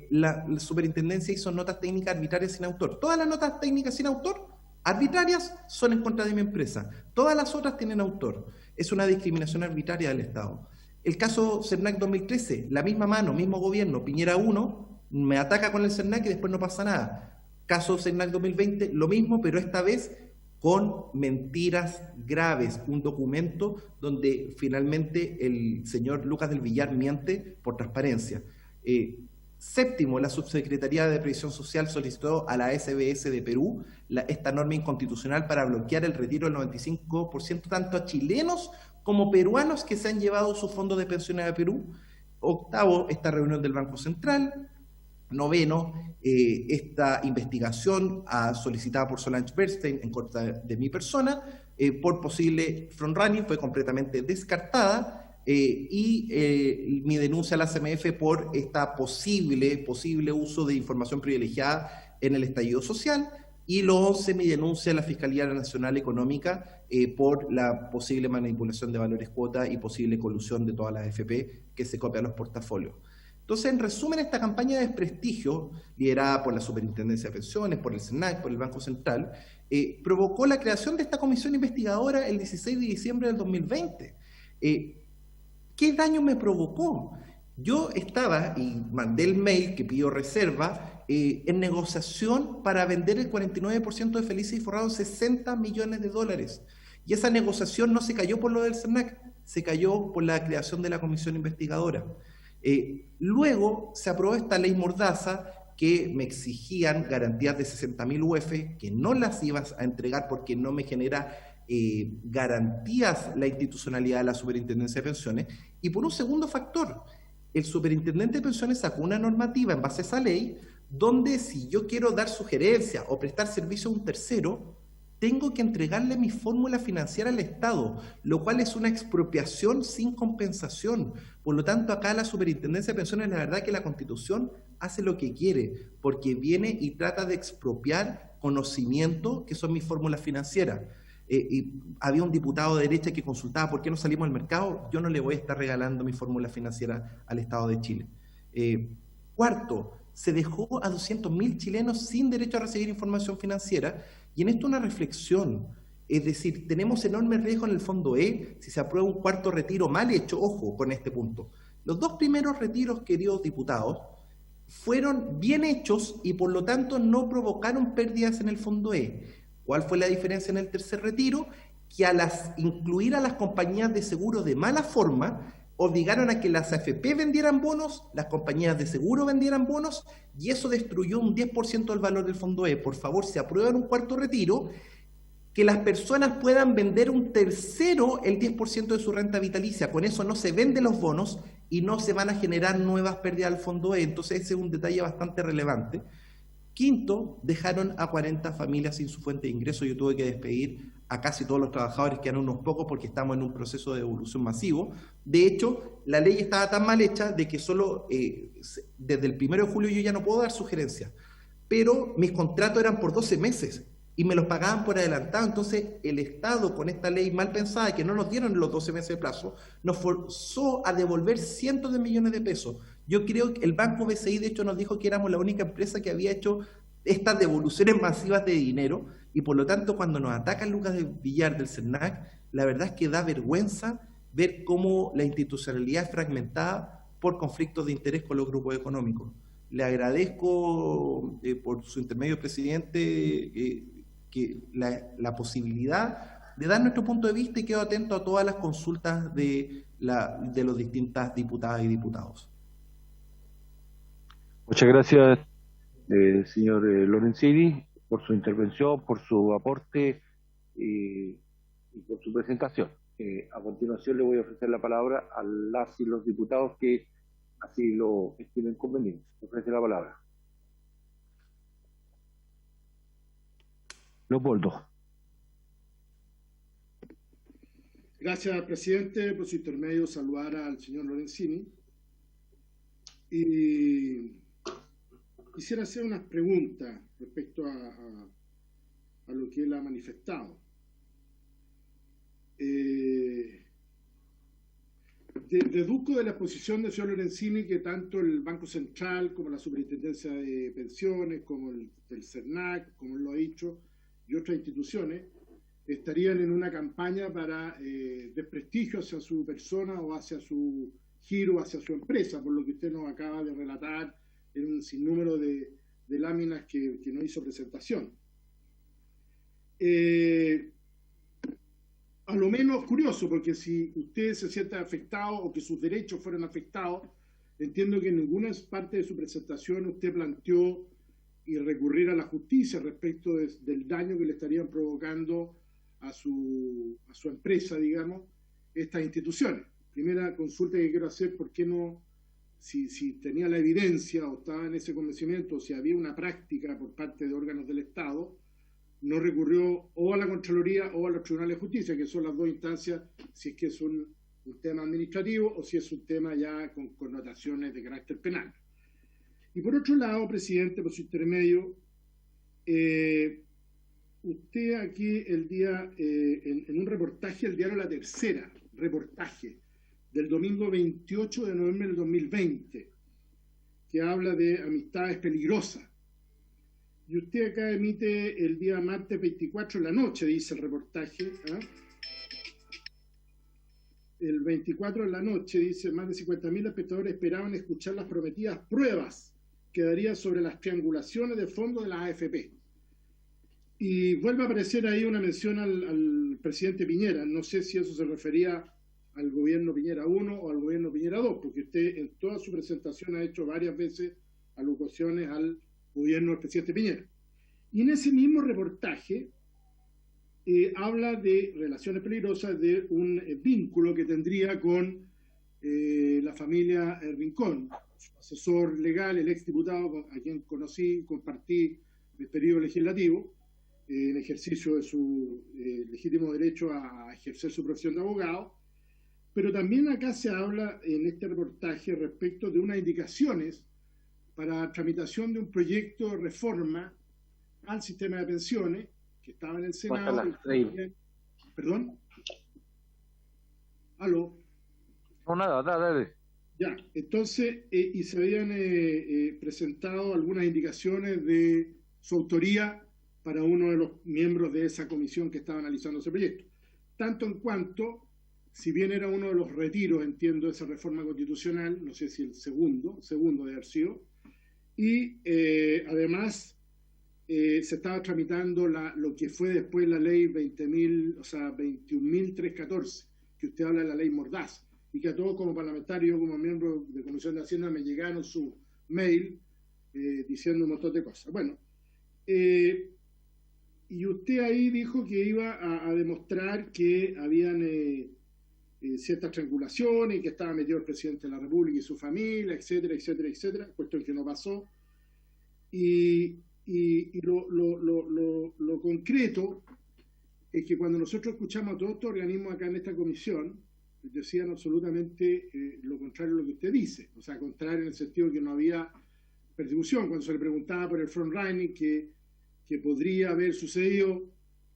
La superintendencia hizo notas técnicas arbitrarias sin autor. Todas las notas técnicas sin autor, arbitrarias, son en contra de mi empresa. Todas las otras tienen autor. Es una discriminación arbitraria del Estado. El caso CERNAC 2013, la misma mano, mismo gobierno, Piñera 1, me ataca con el CERNAC y después no pasa nada. Caso CERNAC 2020, lo mismo, pero esta vez con mentiras graves. Un documento donde finalmente el señor Lucas del Villar miente por transparencia. Séptimo, la Subsecretaría de Previsión Social solicitó a la SBS de Perú esta norma inconstitucional para bloquear el retiro del 95% tanto a chilenos como peruanos que se han llevado sus fondos de pensiones a Perú. Octavo, esta reunión del Banco Central. Noveno, esta investigación solicitada por Solange Bernstein en contra de mi persona por posible frontrunning fue completamente descartada. Mi denuncia a la CMF por esta posible uso de información privilegiada en el estallido social, y lo 11, mi denuncia a la Fiscalía Nacional Económica por la posible manipulación de valores cuota y posible colusión de todas las AFP que se copian los portafolios. Entonces, en resumen, esta campaña de desprestigio, liderada por la Superintendencia de Pensiones, por el CERNAC, por el Banco Central, provocó la creación de esta comisión investigadora el 16 de diciembre del 2020. ¿Qué daño me provocó? Yo estaba, y mandé el mail que pidió reserva, en negociación para vender el 49% de Felices y Forrados, $60 millones. Y esa negociación no se cayó por lo del CERNAC, se cayó por la creación de la comisión investigadora. Luego se aprobó esta ley Mordaza que me exigían garantías de 60.000 UF, que no las ibas a entregar porque no me genera garantías la institucionalidad de la Superintendencia de Pensiones. Y por un segundo factor, el Superintendente de Pensiones sacó una normativa en base a esa ley donde si yo quiero dar sugerencias o prestar servicio a un tercero, tengo que entregarle mi fórmula financiera al Estado, lo cual es una expropiación sin compensación. Por lo tanto, acá la Superintendencia de Pensiones, la verdad que la Constitución hace lo que quiere, porque viene y trata de expropiar conocimiento que son mis fórmulas financieras. Y había un diputado de derecha que consultaba por qué no salimos al mercado. Yo no le voy a estar regalando mi fórmula financiera al Estado de Chile. Cuarto, se dejó a 200.000 chilenos sin derecho a recibir información financiera, y en esto una reflexión. Es decir, tenemos enorme riesgo en el Fondo E si se aprueba un cuarto retiro mal hecho. Ojo con este punto. Los dos primeros retiros, queridos diputados, fueron bien hechos y por lo tanto no provocaron pérdidas en el Fondo E. ¿Cuál fue la diferencia en el tercer retiro? Que al incluir a las compañías de seguro de mala forma, obligaron a que las AFP vendieran bonos, las compañías de seguro vendieran bonos, y eso destruyó un 10% del valor del Fondo E. Por favor, si aprueban un cuarto retiro, que las personas puedan vender un tercero el 10% de su renta vitalicia. Con eso no se venden los bonos y no se van a generar nuevas pérdidas al Fondo E. Entonces ese es un detalle bastante relevante. Quinto, dejaron a 40 familias sin su fuente de ingreso. Yo tuve que despedir a casi todos los trabajadores, quedan unos pocos porque estamos en un proceso de evolución masivo. De hecho, la ley estaba tan mal hecha de que solo desde el 1 de julio yo ya no puedo dar sugerencias. Pero mis contratos eran por 12 meses y me los pagaban por adelantado. Entonces, el Estado, con esta ley mal pensada, que no nos dieron los 12 meses de plazo, nos forzó a devolver cientos de millones de pesos. Yo creo que el Banco BCI, de hecho, nos dijo que éramos la única empresa que había hecho estas devoluciones masivas de dinero, y por lo tanto, cuando nos atacan Lucas del Villar del CERNAC, la verdad es que da vergüenza ver cómo la institucionalidad es fragmentada por conflictos de interés con los grupos económicos. Le agradezco por su intermedio, presidente, que la posibilidad de dar nuestro punto de vista, y quedo atento a todas las consultas de los distintas diputadas y diputados. Muchas gracias, señor Lorenzini, por su intervención, por su aporte y por su presentación. A continuación le voy a ofrecer la palabra a las y los diputados que así lo estimen conveniente. Ofrece la palabra. Leopoldo. Gracias, presidente. Por su intermedio, saludar al señor Lorenzini. Y quisiera hacer unas preguntas respecto a lo que él ha manifestado. Deduzco de la exposición del señor Lorenzini que tanto el Banco Central como la Superintendencia de Pensiones, como el CERNAC, como él lo ha dicho, y otras instituciones, estarían en una campaña para desprestigio hacia su persona o hacia su giro, hacia su empresa, por lo que usted nos acaba de relatar en un sinnúmero de láminas que nos hizo presentación. A lo menos curioso, porque si usted se siente afectado o que sus derechos fueran afectados, entiendo que en ninguna parte de su presentación usted planteó y recurrir a la justicia respecto del daño que le estarían provocando a su empresa, digamos, estas instituciones. Primera consulta que quiero hacer: ¿por qué no, si tenía la evidencia o estaba en ese convencimiento, o si había una práctica por parte de órganos del Estado, no recurrió o a la Contraloría o a los tribunales de justicia, que son las dos instancias, si es que es un tema administrativo o si es un tema ya con connotaciones de carácter penal? Y por otro lado, presidente, por su intermedio, usted aquí el día, en un reportaje del diario La Tercera, reportaje del domingo 28 de noviembre del 2020, que habla de amistades peligrosas. Y usted acá emite el día martes 24 en la noche, dice el reportaje. El 24 en la noche, dice, más de 50.000 espectadores esperaban escuchar las prometidas pruebas que daría sobre las triangulaciones de fondos de las AFP. Y vuelve a aparecer ahí una mención al presidente Piñera. No sé si eso se refería al gobierno Piñera 1 o al gobierno Piñera 2, porque usted en toda su presentación ha hecho varias veces alusiones al gobierno del presidente Piñera. Y en ese mismo reportaje habla de relaciones peligrosas, de un vínculo que tendría con la familia Rincón, su asesor legal, el exdiputado a quien conocí, compartí el periodo legislativo, en ejercicio de su legítimo derecho a ejercer su profesión de abogado, pero también acá se habla en este reportaje respecto de unas indicaciones para tramitación de un proyecto de reforma al sistema de pensiones que estaba en el Senado. ¿Perdón? ¿Aló? No, nada, dale. Ya, entonces, y se habían presentado algunas indicaciones de su autoría para uno de los miembros de esa comisión que estaba analizando ese proyecto. Tanto en cuanto, si bien era uno de los retiros, entiendo, de esa reforma constitucional, no sé si el segundo de haber sido, y además se estaba tramitando lo que fue después la ley 21.314, que usted habla de la ley Mordaza, y que a todos como parlamentario, como miembro de Comisión de Hacienda, me llegaron su mail diciendo un montón de cosas. Bueno, y usted ahí dijo que iba a demostrar que habían ciertas triangulaciones y que estaba metido el presidente de la República y su familia, etcétera, etcétera, etcétera, cuestión que no pasó. Y lo concreto es que cuando nosotros escuchamos a todos estos organismos acá en esta comisión, decían absolutamente lo contrario a lo que usted dice, o sea, contrario en el sentido que no había persecución. Cuando se le preguntaba por el frontrunning que podría haber sucedido,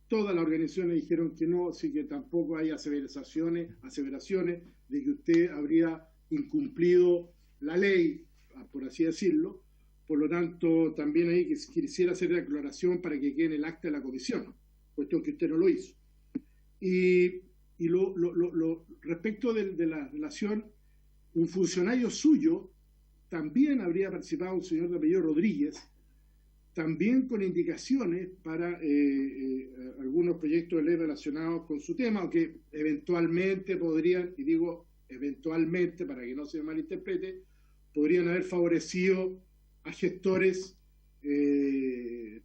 todas las organizaciones dijeron que no, así que tampoco hay aseveraciones de que usted habría incumplido la ley, por así decirlo. Por lo tanto, también ahí quisiera hacer la aclaración para que quede en el acta de la comisión, cuestión que usted no lo hizo. Y respecto de la relación, un funcionario suyo también habría participado, un señor de apellido Rodríguez, también con indicaciones para algunos proyectos de ley relacionados con su tema, o que eventualmente podrían, y digo eventualmente para que no se malinterprete, podrían haber favorecido a gestores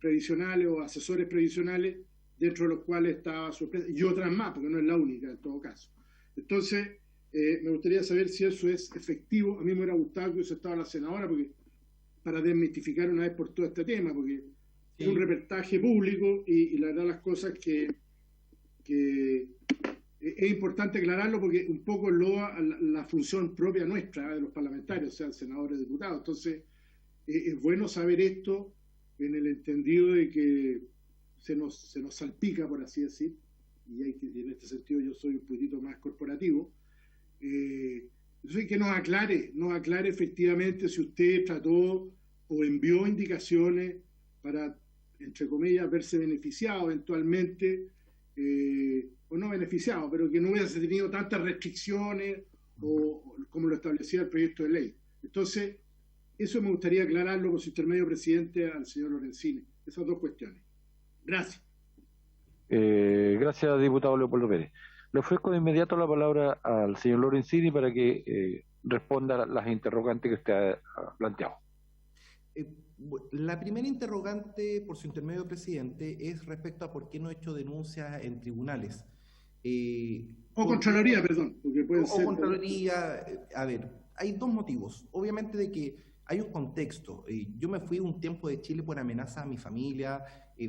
previsionales o asesores previsionales, dentro de los cuales estaba su empresa, y otras más, porque no es la única en todo caso. Entonces, me gustaría saber si eso es efectivo. A mí me hubiera gustado que eso estaba la senadora, porque para desmitificar una vez por todo este tema, porque sí, es un reportaje público y la verdad las cosas que es importante aclararlo, porque un poco loa la función propia nuestra, de los parlamentarios, sean senadores, diputados. Entonces, es bueno saber esto en el entendido de que se nos salpica, por así decir, y en este sentido yo soy un poquito más corporativo. Entonces, que nos aclare efectivamente si usted trató o envió indicaciones para, entre comillas, verse beneficiado eventualmente, o no beneficiado, pero que no hubiese tenido tantas restricciones o como lo establecía el proyecto de ley. Entonces, eso me gustaría aclararlo con su intermedio, presidente, al señor Lorenzini. Esas dos cuestiones. Gracias. Gracias, diputado Leopoldo Pérez. Le ofrezco de inmediato la palabra al señor Lorenzini para que responda las interrogantes que usted ha planteado. La primera interrogante, por su intermedio, presidente, es respecto a por qué no he hecho denuncias en tribunales. O Contraloría, perdón. Porque puede ser Contraloría. A ver, hay dos motivos. Obviamente de que hay un contexto. Yo me fui un tiempo de Chile por amenaza a mi familia.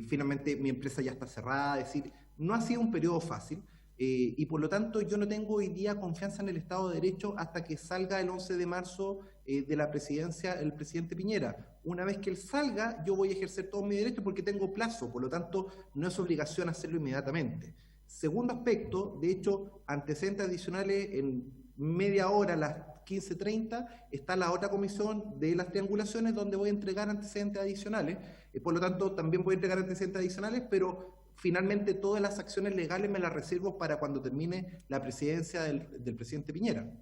Finalmente mi empresa ya está cerrada. Es decir, no ha sido un periodo fácil. Y por lo tanto yo no tengo hoy día confianza en el Estado de Derecho hasta que salga el 11 de marzo de la presidencia el presidente Piñera. Una vez que él salga, yo voy a ejercer todo mi derecho porque tengo plazo, por lo tanto no es obligación hacerlo inmediatamente. Segundo aspecto, de hecho, antecedentes adicionales, en media hora a las 15:30 está la otra comisión de las triangulaciones donde voy a entregar antecedentes adicionales. Por lo tanto, también voy a entregar antecedentes adicionales, pero finalmente todas las acciones legales me las reservo para cuando termine la presidencia del presidente Piñera.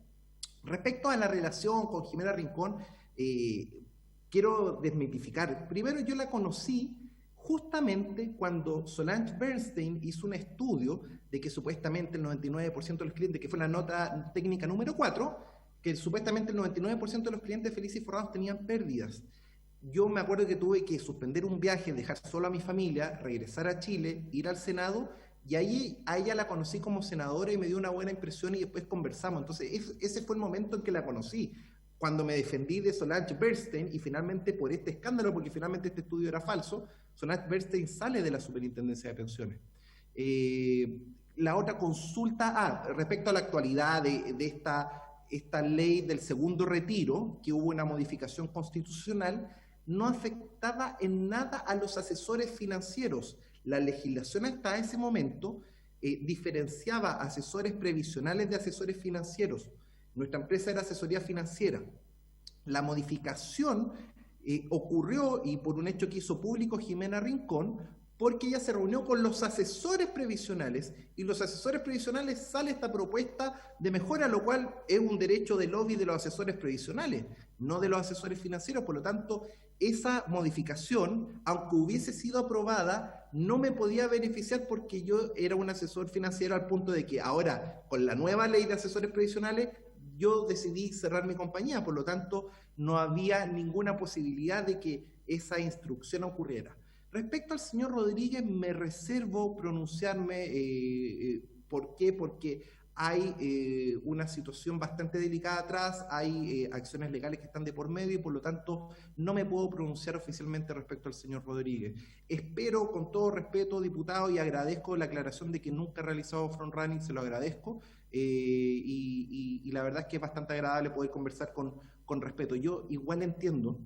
Respecto a la relación con Jimena Rincón, quiero desmitificar. Primero, yo la conocí justamente cuando Solange Bernstein hizo un estudio de que supuestamente el 99% de los clientes, que fue la nota técnica número 4, que supuestamente el 99% de los clientes felices y forrados tenían pérdidas. Yo me acuerdo que tuve que suspender un viaje, dejar solo a mi familia, regresar a Chile, ir al Senado, y ahí a ella la conocí como senadora y me dio una buena impresión y después conversamos. Entonces ese fue el momento en que la conocí, cuando me defendí de Solange Bernstein y finalmente por este escándalo, porque finalmente este estudio era falso, Sonat Bernstein sale de la Superintendencia de Pensiones. La otra consulta, respecto a la actualidad de esta ley del segundo retiro, que hubo una modificación constitucional, no afectaba en nada a los asesores financieros. La legislación hasta ese momento diferenciaba asesores previsionales de asesores financieros. Nuestra empresa era asesoría financiera. La modificación ocurrió, y por un hecho que hizo público Jimena Rincón, porque ella se reunió con los asesores previsionales, y los asesores previsionales sale esta propuesta de mejora, lo cual es un derecho de lobby de los asesores previsionales, no de los asesores financieros. Por lo tanto, esa modificación, aunque hubiese sido aprobada, no me podía beneficiar porque yo era un asesor financiero, al punto de que ahora, con la nueva ley de asesores previsionales, yo decidí cerrar mi compañía. Por lo tanto, no había ninguna posibilidad de que esa instrucción ocurriera. Respecto al señor Rodríguez, me reservo pronunciarme. ¿Por qué? Porque hay una situación bastante delicada atrás, hay acciones legales que están de por medio, y por lo tanto no me puedo pronunciar oficialmente respecto al señor Rodríguez. Espero, con todo respeto, diputado, y agradezco la aclaración de que nunca he realizado frontrunning, se lo agradezco, y la verdad es que es bastante agradable poder conversar con respeto. Yo igual entiendo,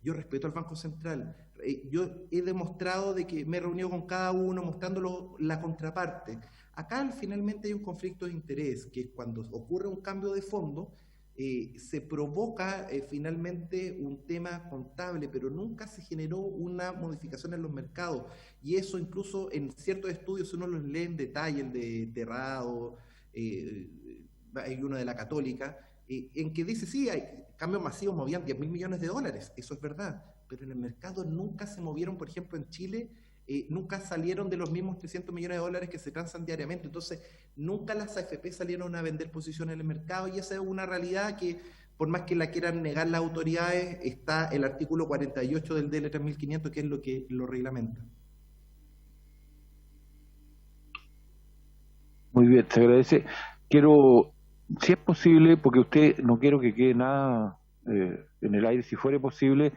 yo respeto al Banco Central. Yo he demostrado de que me he reunido con cada uno mostrándolo la contraparte. Acá finalmente hay un conflicto de interés, que cuando ocurre un cambio de fondo, se provoca finalmente un tema contable, pero nunca se generó una modificación en los mercados. Y eso incluso en ciertos estudios, uno los lee en detalle, el de Terrado, hay uno de la Católica, en que dice, sí, hay cambios masivos, movían 10.000 millones de dólares, eso es verdad, pero en el mercado nunca se movieron. Por ejemplo, en Chile, nunca salieron de los mismos 300 millones de dólares que se transan diariamente. Entonces, nunca las AFP salieron a vender posiciones en el mercado, y esa es una realidad que, por más que la quieran negar las autoridades, está el artículo 48 del DL 3500, que es lo que lo reglamenta. Muy bien, te agradece. Quiero, si es posible, porque usted, no quiero que quede nada en el aire, si fuera posible,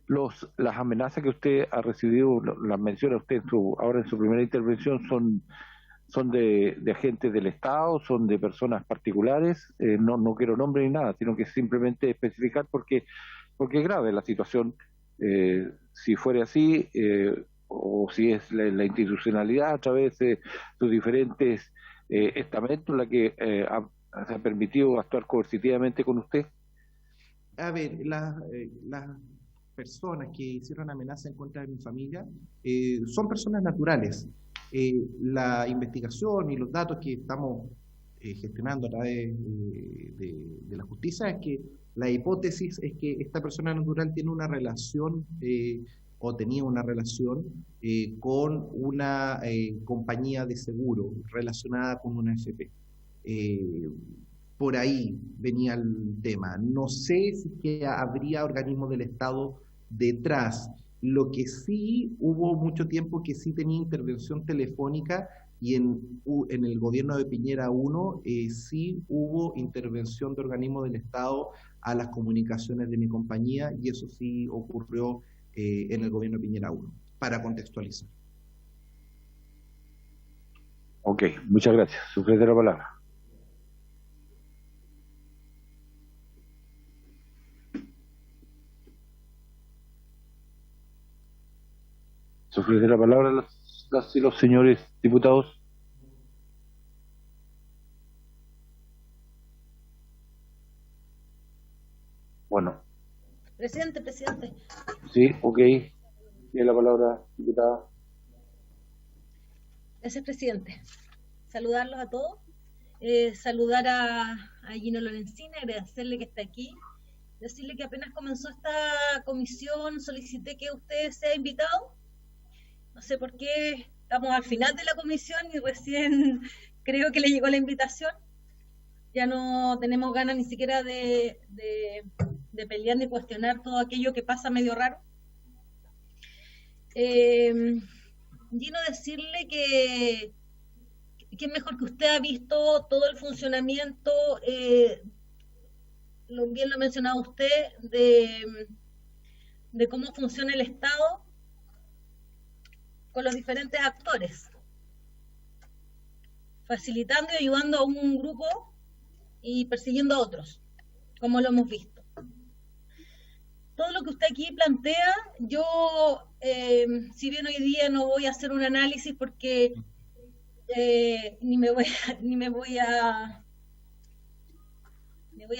las amenazas que usted ha recibido, las menciona usted ahora en su primera intervención, son de agentes del Estado, son de personas particulares. No quiero nombre ni nada, sino que simplemente especificar porque es grave la situación. Si fuera así, o si es la institucionalidad a través de sus diferentes estamentos la que se ha permitido actuar coercitivamente con usted. A ver, las personas que hicieron amenaza en contra de mi familia son personas naturales. La investigación y los datos que estamos gestionando a través de la justicia es que la hipótesis es que esta persona natural tiene una relación o tenía una relación con una compañía de seguro relacionada con una AFP. Por ahí venía el tema. No sé si que habría organismos del Estado detrás. Lo que sí hubo mucho tiempo que sí tenía intervención telefónica, y en el gobierno de Piñera 1 sí hubo intervención de organismos del Estado a las comunicaciones de mi compañía, y eso sí ocurrió en el gobierno de Piñera 1, para contextualizar. Ok, muchas gracias. Sujeto la palabra. Sujeto la palabra las y los señores diputados. Bueno. Presidente. Sí, ok. Tiene la palabra, diputada. Gracias, presidente. Saludarlos a todos. Saludar a Gino Lorenzini, agradecerle que está aquí. Decirle que apenas comenzó esta comisión, solicité que usted sea invitado. No sé por qué estamos al final de la comisión y recién creo que le llegó la invitación. Ya no tenemos ganas ni siquiera de pelear ni cuestionar todo aquello que pasa medio raro. Gino, decirle que es mejor que usted ha visto todo el funcionamiento, bien lo ha mencionado usted, de cómo funciona el Estado, con los diferentes actores, facilitando y ayudando a un grupo y persiguiendo a otros, como lo hemos visto. Todo lo que usted aquí plantea, yo, si bien hoy día no voy a hacer un análisis porque ni me voy a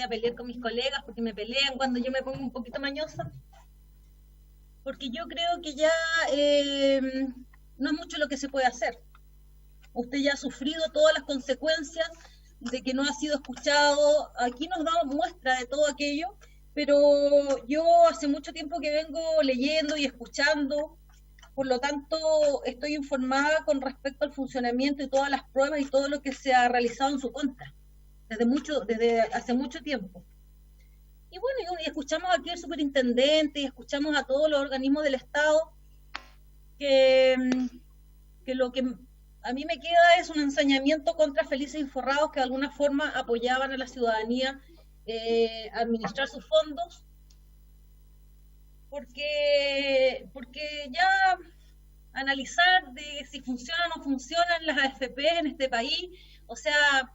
pelear con mis colegas porque me pelean cuando yo me pongo un poquito mañosa, porque yo creo que ya no es mucho lo que se puede hacer. Usted ya ha sufrido todas las consecuencias de que no ha sido escuchado. Aquí nos damos muestra de todo aquello, pero yo hace mucho tiempo que vengo leyendo y escuchando, por lo tanto estoy informada con respecto al funcionamiento y todas las pruebas y todo lo que se ha realizado en su contra, desde hace mucho tiempo. Y bueno, y escuchamos aquí al superintendente y escuchamos a todos los organismos del Estado, que lo que a mí me queda es un ensañamiento contra Felices y Forrados, que de alguna forma apoyaban a la ciudadanía a administrar sus fondos, porque ya analizar de si funcionan o no funcionan las AFP en este país, o sea,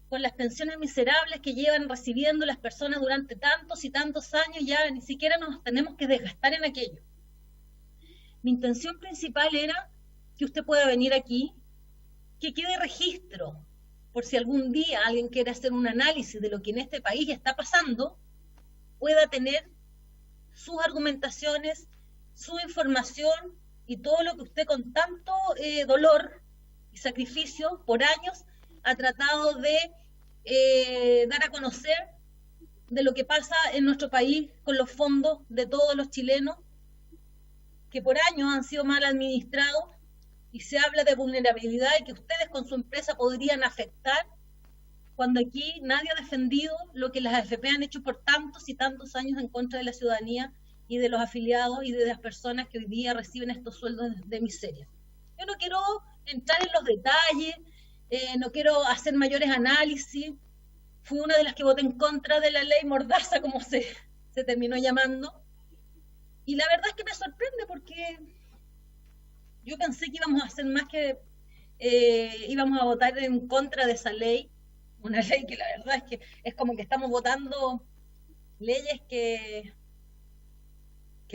con las pensiones miserables que llevan recibiendo las personas durante tantos y tantos años, ya ni siquiera nos tenemos que desgastar en aquello. Mi intención principal era que usted pueda venir aquí, que quede registro, por si algún día alguien quiere hacer un análisis de lo que en este país está pasando, pueda tener sus argumentaciones, su información y todo lo que usted con tanto dolor y sacrificio por años ha tratado de dar a conocer de lo que pasa en nuestro país con los fondos de todos los chilenos, que por años han sido mal administrados, y se habla de vulnerabilidad y que ustedes con su empresa podrían afectar, cuando aquí nadie ha defendido lo que las AFP han hecho por tantos y tantos años en contra de la ciudadanía y de los afiliados y de las personas que hoy día reciben estos sueldos de miseria. Yo no quiero entrar en los detalles, no quiero hacer mayores análisis. Fui una de las que voté en contra de la ley Mordaza, como se terminó llamando, y la verdad es que me sorprende porque yo pensé que íbamos a hacer más que íbamos a votar en contra de esa ley, una ley que la verdad es que es como que estamos votando leyes que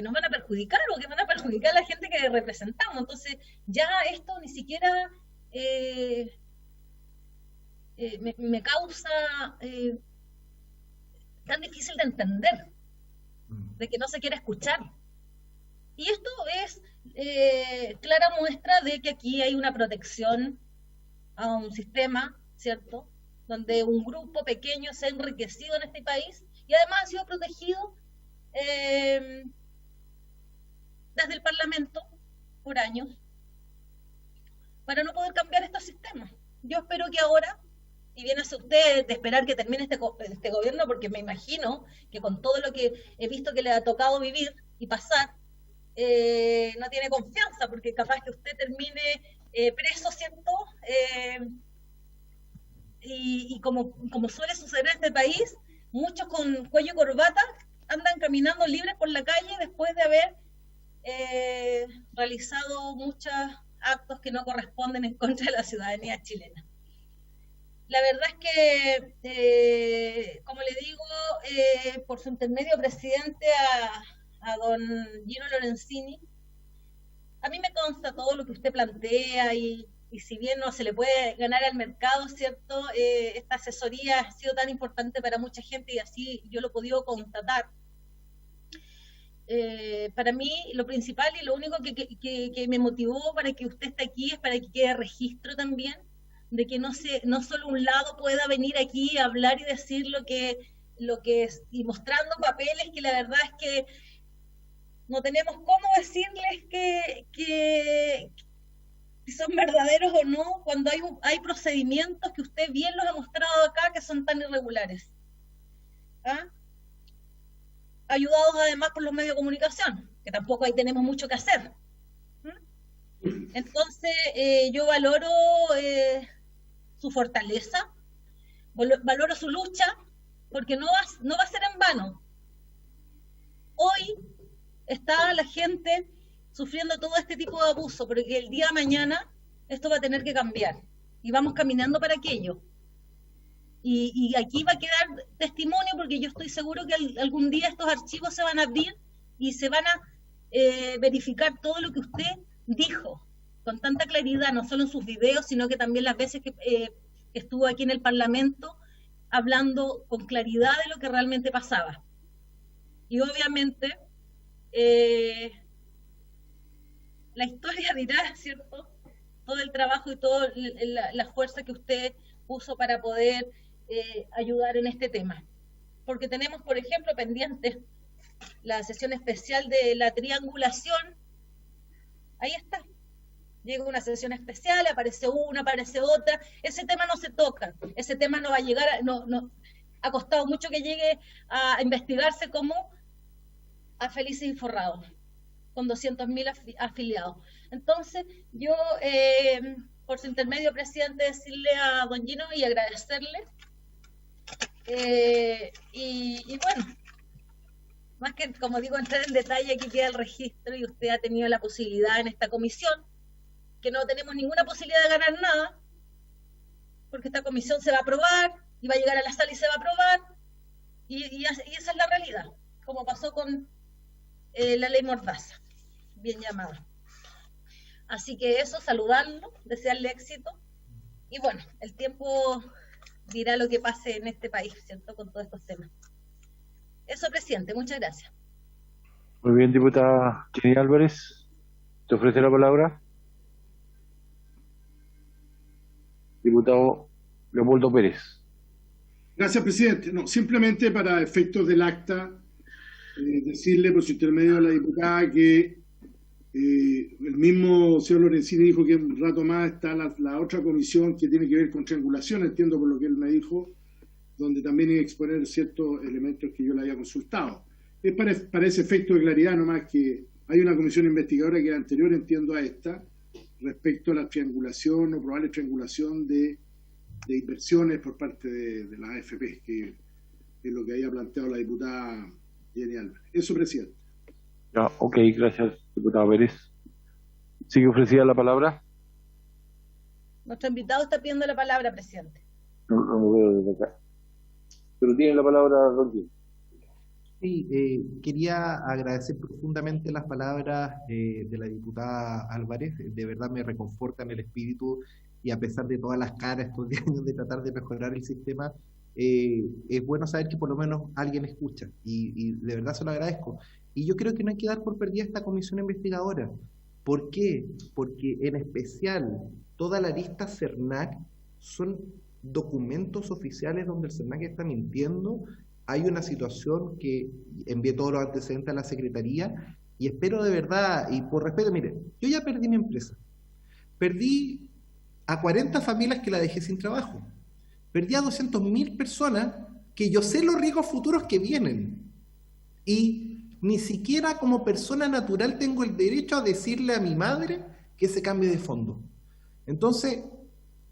nos van a perjudicar o que van a perjudicar a la gente que representamos. Entonces ya esto ni siquiera me causa tan difícil de entender, de que no se quiere escuchar. Y esto es clara muestra de que aquí hay una protección a un sistema, ¿cierto?, donde un grupo pequeño se ha enriquecido en este país y además ha sido protegido desde el Parlamento por años para no poder cambiar estos sistemas. Yo espero que ahora, y bien hace usted de esperar que termine este gobierno, porque me imagino que con todo lo que he visto que le ha tocado vivir y pasar, no tiene confianza, porque capaz que usted termine preso, ¿cierto? Y como suele suceder en este país, muchos con cuello y corbata andan caminando libres por la calle después de haber realizado muchos actos que no corresponden en contra de la ciudadanía chilena. La verdad es que, como le digo, por su intermedio, presidente, a don Gino Lorenzini, a mí me consta todo lo que usted plantea y si bien no se le puede ganar al mercado, ¿cierto? Esta asesoría ha sido tan importante para mucha gente y así yo lo he podido constatar. Para mí lo principal y lo único que me motivó para que usted esté aquí es para que quede registro también de que no solo un lado pueda venir aquí a hablar y decir lo que es, y mostrando papeles que la verdad es que no tenemos cómo decirles que si son verdaderos o no, cuando hay procedimientos que usted bien los ha mostrado acá que son tan irregulares. ¿Ah? Ayudados además por los medios de comunicación, que tampoco ahí tenemos mucho que hacer. Entonces, yo valoro su fortaleza, valoro su lucha, porque no va a ser en vano. Hoy está la gente sufriendo todo este tipo de abuso, porque el día de mañana esto va a tener que cambiar y vamos caminando para aquello. Y aquí va a quedar testimonio, porque yo estoy seguro que algún día estos archivos se van a abrir y se van a verificar todo lo que usted dijo con tanta claridad, no solo en sus videos, sino que también las veces que estuvo aquí en el Parlamento hablando con claridad de lo que realmente pasaba. Y obviamente la historia dirá, ¿cierto?, todo el trabajo y toda la fuerza que usted puso para poder ayudar en este tema. Porque tenemos, por ejemplo, pendiente la sesión especial de la triangulación. Ahí está. Llega una sesión especial, aparece una, aparece otra. Ese tema no se toca. Ese tema no va a llegar, ha costado mucho que llegue a investigarse como a Felices y Forrados, con 200.000 afiliados. Entonces, yo, por su intermedio, presidente, decirle a don Gino y agradecerle. Y bueno, más que, como digo, entrar en detalle, aquí queda el registro y usted ha tenido la posibilidad en esta comisión, que no tenemos ninguna posibilidad de ganar nada, porque esta comisión se va a aprobar y va a llegar a la sala y se va a aprobar, y esa es la realidad, como pasó con la ley Mordaza, bien llamada. Así que eso, saludarlo, desearle éxito, y bueno, el tiempo dirá lo que pase en este país, ¿cierto?, con todos estos temas. Eso, presidente, muchas gracias. Muy bien, diputada Jenny Álvarez, ¿te ofrece la palabra? Diputado Leopoldo Pérez. Gracias, presidente. No, simplemente para efectos del acta, decirle por su intermedio a la diputada que el mismo señor Lorenzini dijo que un rato más está la otra comisión que tiene que ver con triangulación, entiendo por lo que él me dijo, donde también iba a exponer ciertos elementos que yo le había consultado. Es para ese efecto de claridad nomás, que hay una comisión investigadora que es anterior, entiendo, a esta, respecto a la triangulación o probable triangulación de inversiones por parte de las AFP, que es lo que había planteado la diputada Jenny Álvarez. Eso, presidente. Ya, ok, gracias, diputado Pérez. ¿Sigue ofrecida la palabra? Nuestro invitado está pidiendo la palabra, presidente. No lo veo desde acá. Pero tiene la palabra, don Gino. Sí, quería agradecer profundamente las palabras de la diputada Álvarez. De verdad me reconfortan el espíritu, y a pesar de todas las caras estos 10 años de tratar de mejorar el sistema, es bueno saber que por lo menos alguien escucha, y de verdad se lo agradezco. Y yo creo que no hay que dar por perdida esta comisión investigadora. ¿Por qué? Porque en especial toda la lista CERNAC son documentos oficiales donde el CERNAC está mintiendo. Hay una situación que envié todos los antecedentes a la Secretaría, y espero de verdad, y por respeto, mire, yo ya perdí mi empresa. Perdí a 40 familias que la dejé sin trabajo. Perdí a 200.000 personas que yo sé los riesgos futuros que vienen. Y ni siquiera como persona natural tengo el derecho a decirle a mi madre que se cambie de fondo. Entonces,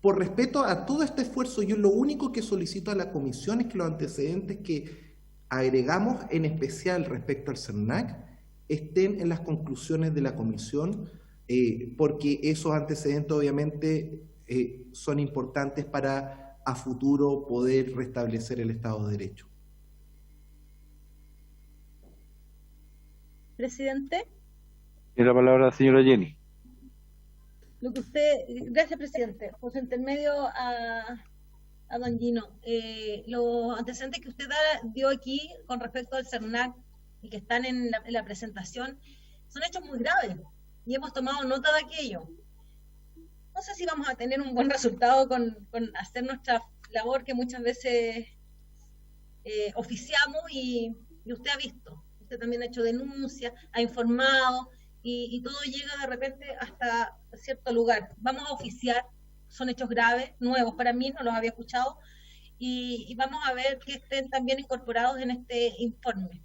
por respeto a todo este esfuerzo, yo lo único que solicito a la comisión es que los antecedentes que agregamos, en especial respecto al CERNAC, estén en las conclusiones de la comisión, porque esos antecedentes obviamente son importantes para a futuro poder restablecer el Estado de Derecho. Presidente. Tiene la palabra la señora Jenny. Lo que usted, gracias, presidente, por su intermedio a don Gino. Los antecedentes que usted dio aquí con respecto al CERNAC y que están en la presentación son hechos muy graves, y hemos tomado nota de aquello. No sé si vamos a tener un buen resultado con hacer nuestra labor que muchas veces oficiamos, y usted ha visto, usted también ha hecho denuncias, ha informado, y todo llega de repente hasta cierto lugar. Vamos a oficiar, son hechos graves, nuevos para mí, no los había escuchado, y vamos a ver que estén también incorporados en este informe.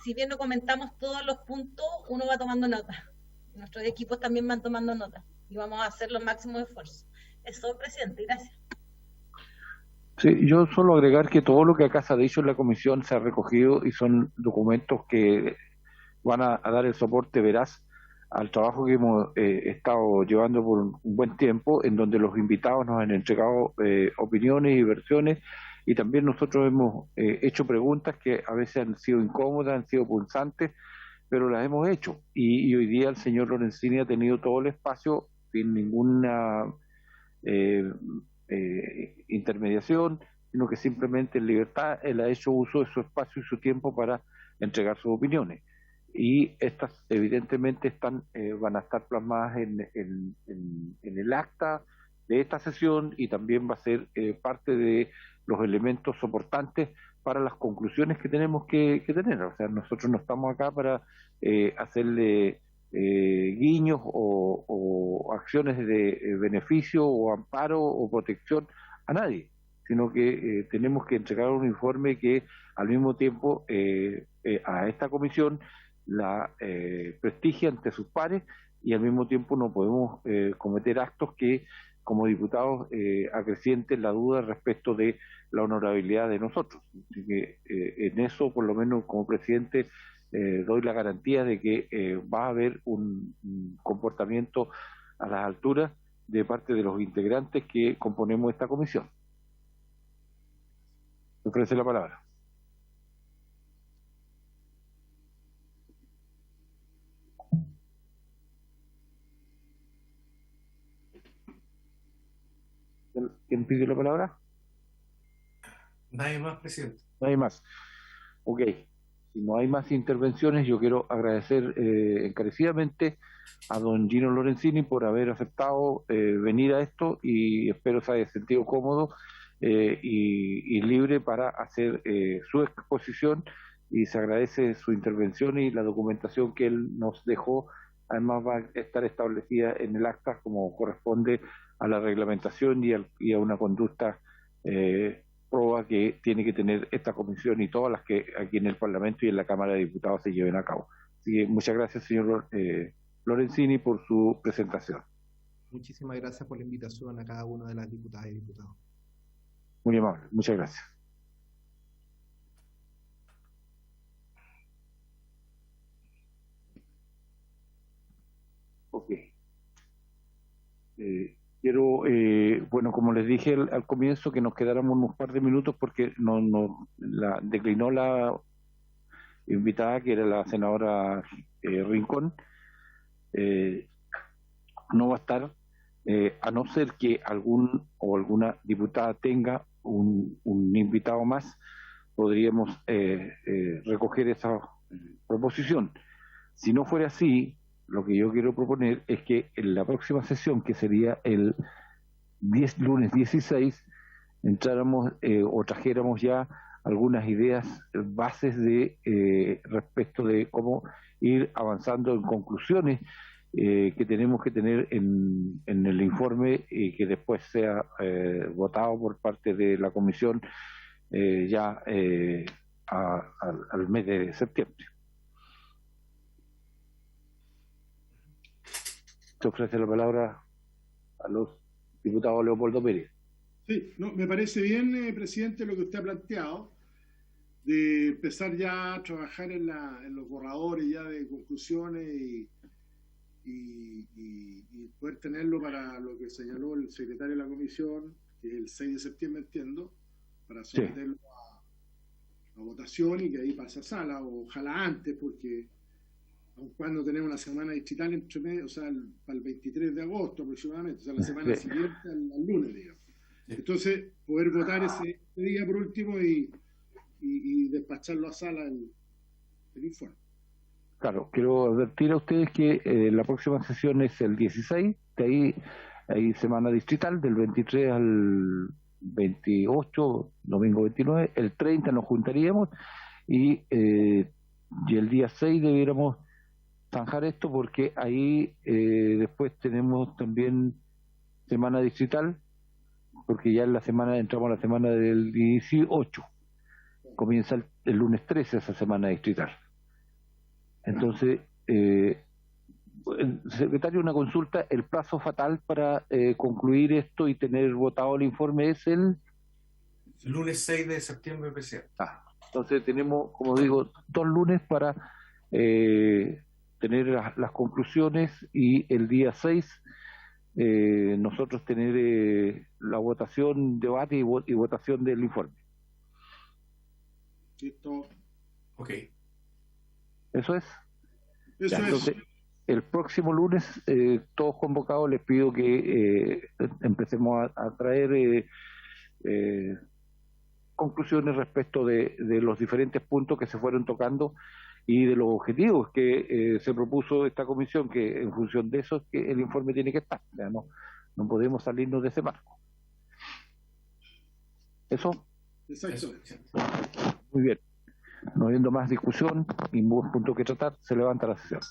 Si bien no comentamos todos los puntos, uno va tomando nota. Nuestros equipos también van tomando nota, y vamos a hacer los máximos esfuerzos. Eso, presidente, gracias. Sí, yo solo agregar que todo lo que acá se ha dicho en la comisión se ha recogido, y son documentos que van a dar el soporte veraz al trabajo que hemos estado llevando por un buen tiempo, en donde los invitados nos han entregado opiniones y versiones, y también nosotros hemos hecho preguntas que a veces han sido incómodas, han sido punzantes, pero las hemos hecho. Y hoy día el señor Lorenzini ha tenido todo el espacio sin ninguna intermediación, sino que simplemente en libertad él ha hecho uso de su espacio y su tiempo para entregar sus opiniones. Y estas evidentemente van a estar plasmadas en el acta de esta sesión, y también va a ser parte de los elementos soportantes para las conclusiones que tenemos que tener. O sea, nosotros no estamos acá para hacerle guiños o acciones de beneficio o amparo o protección a nadie, sino que tenemos que entregar un informe que al mismo tiempo a esta comisión la prestigia ante sus pares, y al mismo tiempo no podemos cometer actos que como diputados acrecienten la duda respecto de la honorabilidad de nosotros. Así que en eso, por lo menos como presidente, doy la garantía de que va a haber un comportamiento a las alturas de parte de los integrantes que componemos esta comisión. Me ofrece la palabra. ¿Quién pide la palabra? Nadie más, presidente. Nadie más. Ok. Si no hay más intervenciones, yo quiero agradecer encarecidamente a don Gino Lorenzini por haber aceptado venir a esto, y espero se haya sentido cómodo y libre para hacer su exposición, y se agradece su intervención y la documentación que él nos dejó. Además va a estar establecida en el acta como corresponde a la reglamentación y a una conducta proba que tiene que tener esta comisión y todas las que aquí en el Parlamento y en la Cámara de Diputados se lleven a cabo. Así que muchas gracias, señor Lorenzini, por su presentación. Muchísimas gracias por la invitación a cada una de las diputadas y diputados. Muy amable, muchas gracias. Ok. Quiero, bueno, como les dije al comienzo, que nos quedáramos unos par de minutos porque declinó la invitada, que era la senadora Rincón. No va a estar, a no ser que alguna diputada tenga un invitado más, podríamos recoger esa proposición. Si no fuera así, lo que yo quiero proponer es que en la próxima sesión, que sería el lunes 16, entráramos o trajéramos ya algunas ideas, bases de respecto de cómo ir avanzando en conclusiones que tenemos que tener en el informe, y que después sea votado por parte de la comisión ya al mes de septiembre. Se ofrece la palabra a los diputados Leopoldo Pérez. Sí, no, me parece bien, presidente, lo que usted ha planteado, de empezar ya a trabajar en los borradores ya de conclusiones y poder tenerlo para lo que señaló el secretario de la comisión, que es el 6 de septiembre, entiendo, para someterlo a votación y que ahí pase a sala, ojalá antes, porque aun cuando tenemos una semana distrital entre medio, o sea, para el 23 de agosto aproximadamente, o sea, la semana siguiente al lunes, digamos. Entonces, poder votar ese día por último y despacharlo a sala el informe. Claro, quiero advertir a ustedes que la próxima sesión es el 16, de ahí hay semana distrital del 23 al 28, domingo 29, el 30 nos juntaríamos y el día 6 debiéramos zanjar esto, porque ahí después tenemos también semana distrital, porque ya en la semana entramos a la semana del 18, comienza el lunes 13 esa semana distrital. Entonces, secretario, una consulta: el plazo fatal para concluir esto y tener votado el informe es el lunes 6 de septiembre, presidente. Entonces tenemos, como digo, 2 lunes para tener las conclusiones y el día 6 nosotros tener la votación, debate y votación del informe. Listo. Ok. ¿Eso es? Eso Ya, es. entonces, el próximo lunes, todos convocados, les pido que empecemos a traer conclusiones respecto de los diferentes puntos que se fueron tocando y de los objetivos que se propuso esta comisión, que en función de eso es que el informe tiene que estar. Ya no podemos salirnos de ese marco. ¿Eso? Exacto. Muy bien. No habiendo más discusión, ningún punto que tratar, se levanta la sesión.